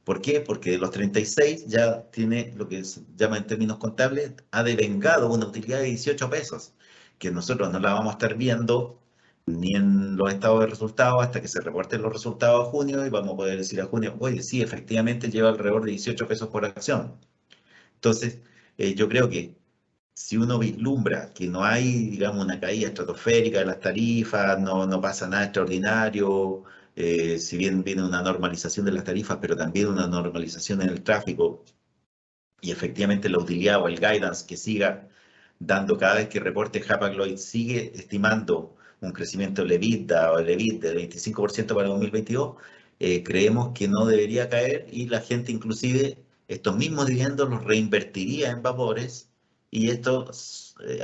¿Por qué? Porque de los 36 ya tiene lo que se llama en términos contables, ha devengado una utilidad de 18 pesos, que nosotros no la vamos a estar viendo ni en los estados de resultados hasta que se reporten los resultados a junio y vamos a poder decir a junio, oye, sí, efectivamente lleva alrededor de 18 pesos por acción. Entonces, yo creo que si uno vislumbra que no hay, digamos, una caída estratosférica de las tarifas, no pasa nada extraordinario, si bien viene una normalización de las tarifas, pero también una normalización en el tráfico, y efectivamente la utilidad o el guidance que siga dando cada vez que reporte Hapag-Lloyd sigue estimando un crecimiento del EBITDA o el EBIT del 25% para 2022, creemos que no debería caer y la gente inclusive estos mismos dividendos los reinvertiría en vapores y esto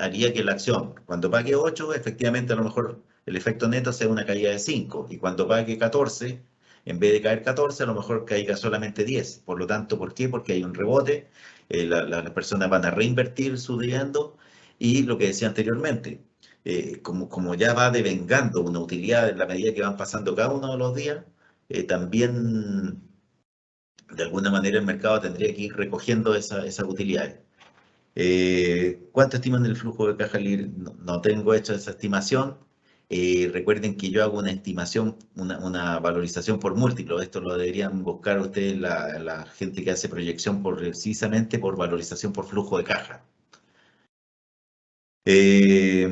haría que la acción, cuando pague 8, efectivamente a lo mejor el efecto neto sea una caída de 5 y cuando pague 14, en vez de caer 14, a lo mejor caiga solamente 10. Por lo tanto, ¿por qué? Porque hay un rebote, las personas van a reinvertir su dividendo y lo que decía anteriormente, como ya va devengando una utilidad en la medida que van pasando cada uno de los días, también de alguna manera el mercado tendría que ir recogiendo esas utilidades. ¿Cuánto estiman el flujo de caja libre? No tengo hecha esa estimación. Recuerden que yo hago una estimación, una valorización por múltiplo. Esto lo deberían buscar ustedes, la gente que hace proyección precisamente por valorización por flujo de caja. Eh,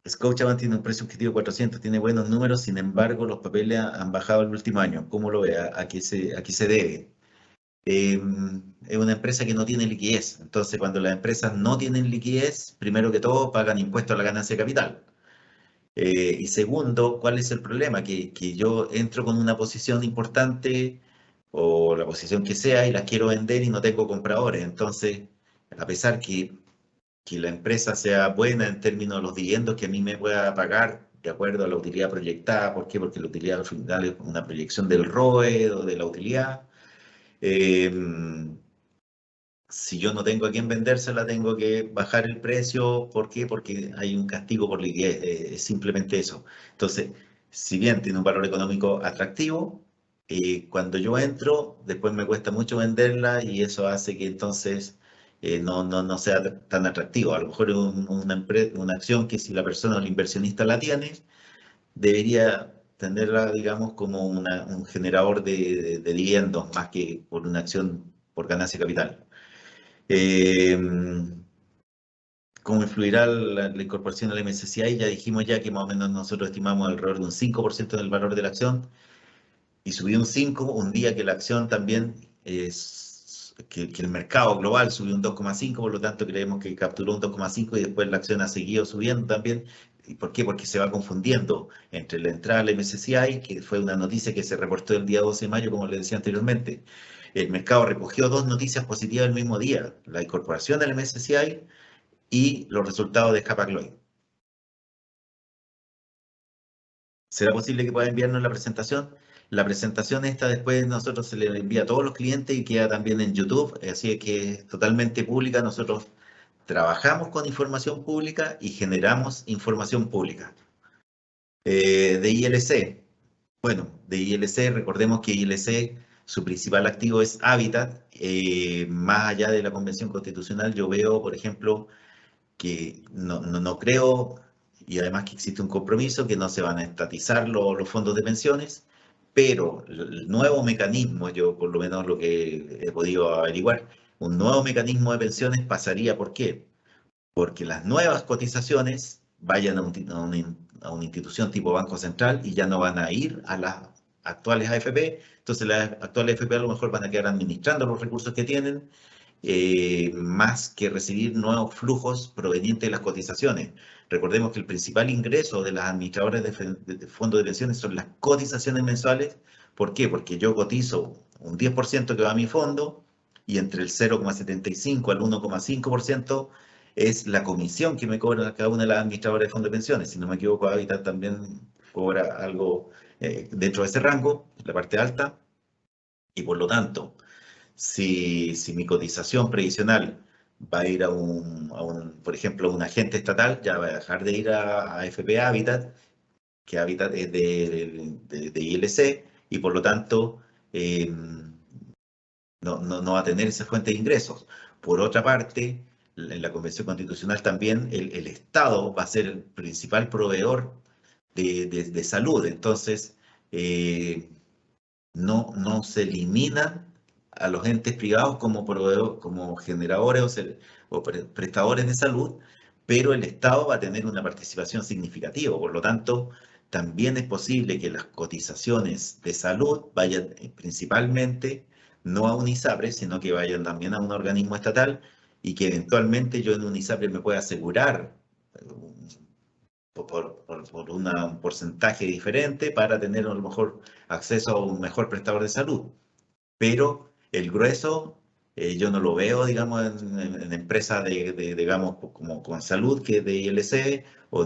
Scotiabank tiene un precio objetivo de 400, tiene buenos números, sin embargo, los papeles han bajado el último año. ¿Cómo lo ve? ¿A qué se debe? Es una empresa que no tiene liquidez. Entonces, cuando las empresas no tienen liquidez, primero que todo, pagan impuestos a la ganancia de capital. Y segundo, ¿cuál es el problema? Que yo entro con una posición importante o la posición que sea y la quiero vender y no tengo compradores. Entonces, a pesar que la empresa sea buena en términos de los dividendos que a mí me pueda pagar de acuerdo a la utilidad proyectada, ¿por qué? Porque la utilidad al final es una proyección del ROE o de la utilidad. Eh, si yo no tengo a quién vendérsela, tengo que bajar el precio. ¿Por qué? Porque hay un castigo por liquidez. Es simplemente eso. Entonces, si bien tiene un valor económico atractivo, cuando yo entro, después me cuesta mucho venderla y eso hace que entonces no sea tan atractivo. A lo mejor es una acción que si la persona o el inversionista la tiene, debería tenerla, digamos, como un generador de dividendos más que por una acción por ganancia de capital. Eh, ¿Cómo influirá la incorporación al MSCI? Ya dijimos ya que más o menos nosotros estimamos alrededor de un 5% del valor de la acción y subió un 5% un día que la acción también que el mercado global subió un 2,5%, por lo tanto creemos que capturó un 2,5% y después la acción ha seguido subiendo también. ¿Y por qué? Porque se va confundiendo entre la entrada al MSCI, que fue una noticia que se reportó el día 12 de mayo, como les decía anteriormente. El mercado recogió dos noticias positivas el mismo día, la incorporación al MSCI y los resultados de Hapag-Lloyd. ¿Será posible que pueda enviarnos la presentación? La presentación esta después nosotros se le envía a todos los clientes y queda también en YouTube, así que es totalmente pública. Nosotros trabajamos con información pública y generamos información pública. De ILC, bueno, de ILC, recordemos que ILC, su principal activo es Hábitat. Más allá de la Convención Constitucional, yo veo, por ejemplo, que no creo, y además que existe un compromiso, que no se van a estatizar los fondos de pensiones, pero el nuevo mecanismo, yo por lo menos lo que he podido averiguar, un nuevo mecanismo de pensiones pasaría, ¿por qué? Porque las nuevas cotizaciones vayan a una institución tipo Banco Central y ya no van a ir a las actuales AFP, entonces las actuales AFP a lo mejor van a quedar administrando los recursos que tienen más que recibir nuevos flujos provenientes de las cotizaciones. Recordemos que el principal ingreso de las administradoras de fondos de pensiones son las cotizaciones mensuales. ¿Por qué? Porque yo cotizo un 10% que va a mi fondo y entre el 0,75 al 1,5% es la comisión que me cobran cada una de las administradoras de fondos de pensiones. Si no me equivoco, Habitat también cobra algo dentro de ese rango, la parte alta, y por lo tanto, si mi cotización previsional va a ir por ejemplo, a un agente estatal, ya va a dejar de ir a FP Habitat, que Habitat es de ILC, y por lo tanto no va a tener esa fuente de ingresos. Por otra parte, en la Convención Constitucional también el Estado va a ser el principal proveedor de salud. Entonces, eh, no se eliminan a los entes privados como como generadores o prestadores de salud, pero el Estado va a tener una participación significativa. Por lo tanto, también es posible que las cotizaciones de salud vayan principalmente no a un ISAPRE, sino que vayan también a un organismo estatal y que eventualmente yo en un ISAPRE me pueda asegurar por un porcentaje diferente para tener a lo mejor acceso a un mejor prestador de salud. Pero el grueso yo no lo veo, digamos, en empresas digamos, como con salud, que es de ILC o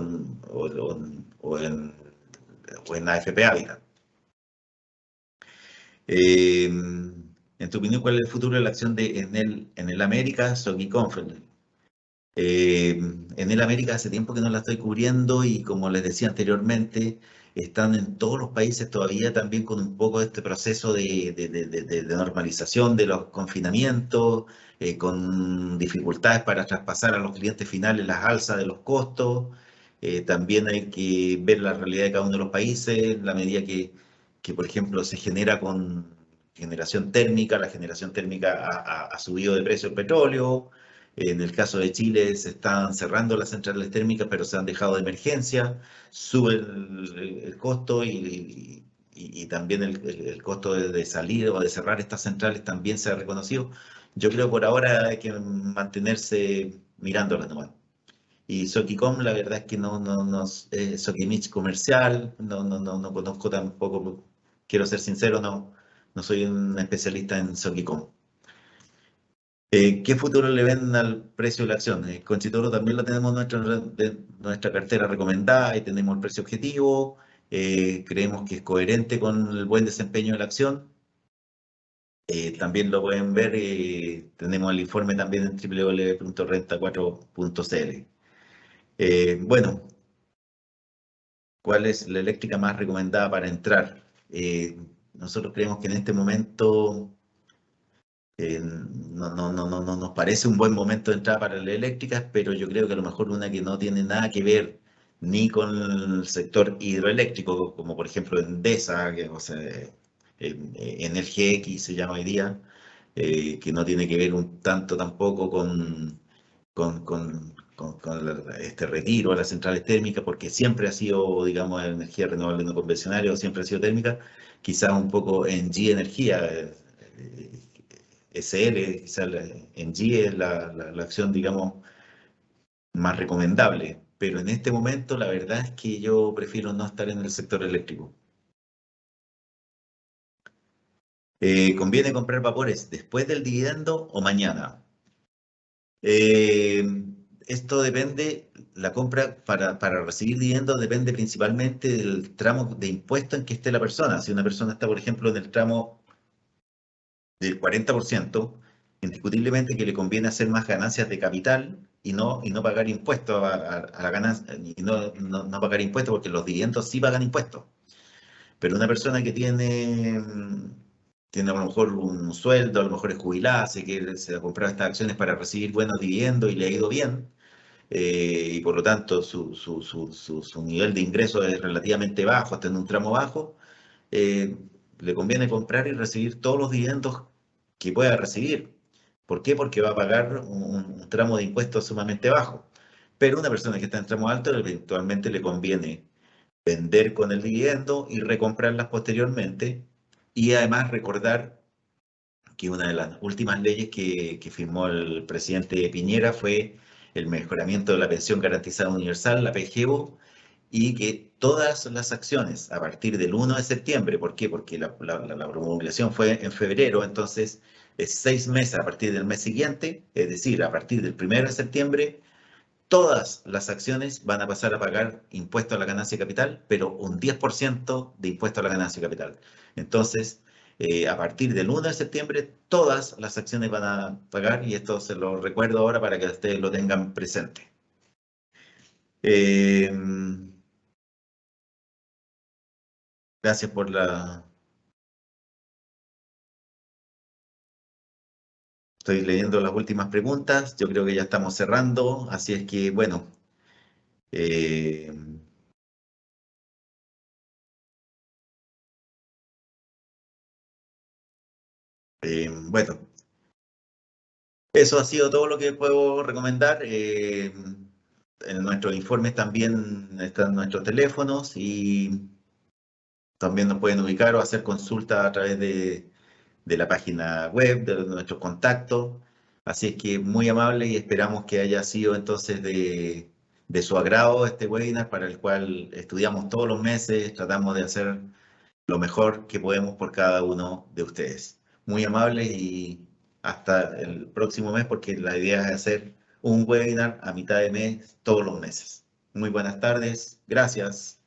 en AFP Habitat. En tu opinión, ¿cuál es el futuro de la acción en el América Sogui Confluent? En el América hace tiempo que no la estoy cubriendo y como les decía anteriormente, están en todos los países todavía también con un poco de este proceso de normalización de los confinamientos, con dificultades para traspasar a los clientes finales las alzas de los costos. También hay que ver la realidad de cada uno de los países, en la medida que, por ejemplo, se genera con generación térmica, la generación térmica ha subido de precio el petróleo. En el caso de Chile se están cerrando las centrales térmicas, pero se han dejado de emergencia, sube el costo y también el costo de salir o de cerrar estas centrales también se ha reconocido. Yo creo que por ahora hay que mantenerse mirándolas nomás. Y Sokicom, la verdad es que no Sokimich comercial, no conozco tampoco, quiero ser sincero, no soy un especialista en Sokicom. ¿Qué futuro le ven al precio de la acción? Conchitoro también lo tenemos nuestra cartera recomendada y tenemos el precio objetivo. Creemos que es coherente con el buen desempeño de la acción. También lo pueden ver, tenemos el informe también en www.renta4.cl. Bueno, ¿cuál es la eléctrica más recomendada para entrar? Nosotros creemos que en este momento no nos parece un buen momento de entrada para las eléctricas, pero yo creo que a lo mejor una que no tiene nada que ver ni con el sector hidroeléctrico, como por ejemplo Endesa, o sea, Energía X se llama hoy día, que no tiene que ver un tanto tampoco este retiro a las centrales térmicas, porque siempre ha sido, digamos, energía renovable no convencional, o siempre ha sido térmica, quizás un poco en G Energía. SL, quizás en G es la acción, digamos, más recomendable, pero en este momento la verdad es que yo prefiero no estar en el sector eléctrico. ¿Conviene comprar vapores después del dividendo o mañana? Eh, Esto depende, la compra para recibir dividendos depende principalmente del tramo de impuesto en que esté la persona. Si una persona está, por ejemplo, en el tramo del 40%, indiscutiblemente que le conviene hacer más ganancias de capital y no pagar impuestos a la ganancia, y no pagar impuestos porque los dividendos sí pagan impuestos. Pero una persona que tiene a lo mejor un sueldo, a lo mejor es jubilada, se ha comprado estas acciones para recibir buenos dividendos y le ha ido bien, y por lo tanto su nivel de ingreso es relativamente bajo, está en un tramo bajo, eh, le conviene comprar y recibir todos los dividendos que pueda recibir. ¿Por qué? Porque va a pagar un tramo de impuestos sumamente bajo. Pero una persona que está en tramo alto, eventualmente le conviene vender con el dividendo y recomprarlas posteriormente. Y además recordar que una de las últimas leyes que firmó el presidente Piñera fue el mejoramiento de la pensión garantizada universal, la PGU, y que todas las acciones a partir del 1 de septiembre, ¿por qué? Porque la promulgación fue en febrero, entonces es 6 meses a partir del mes siguiente, es decir, a partir del 1 de septiembre, todas las acciones van a pasar a pagar impuesto a la ganancia de capital, pero un 10% de impuesto a la ganancia de capital. Entonces, a partir del 1 de septiembre, todas las acciones van a pagar, y esto se lo recuerdo ahora para que ustedes lo tengan presente. Eh, Gracias por la... Estoy leyendo las últimas preguntas. Yo creo que ya estamos cerrando, así es que, bueno, eh, bueno, eso ha sido todo lo que puedo recomendar. En nuestros informes también están nuestros teléfonos y también nos pueden ubicar o hacer consultas a través de la página web, de nuestros contactos. Así es que muy amable y esperamos que haya sido entonces de su agrado este webinar para el cual estudiamos todos los meses, tratamos de hacer lo mejor que podemos por cada uno de ustedes. Muy amables y hasta el próximo mes porque la idea es hacer un webinar a mitad de mes todos los meses. Muy buenas tardes, gracias.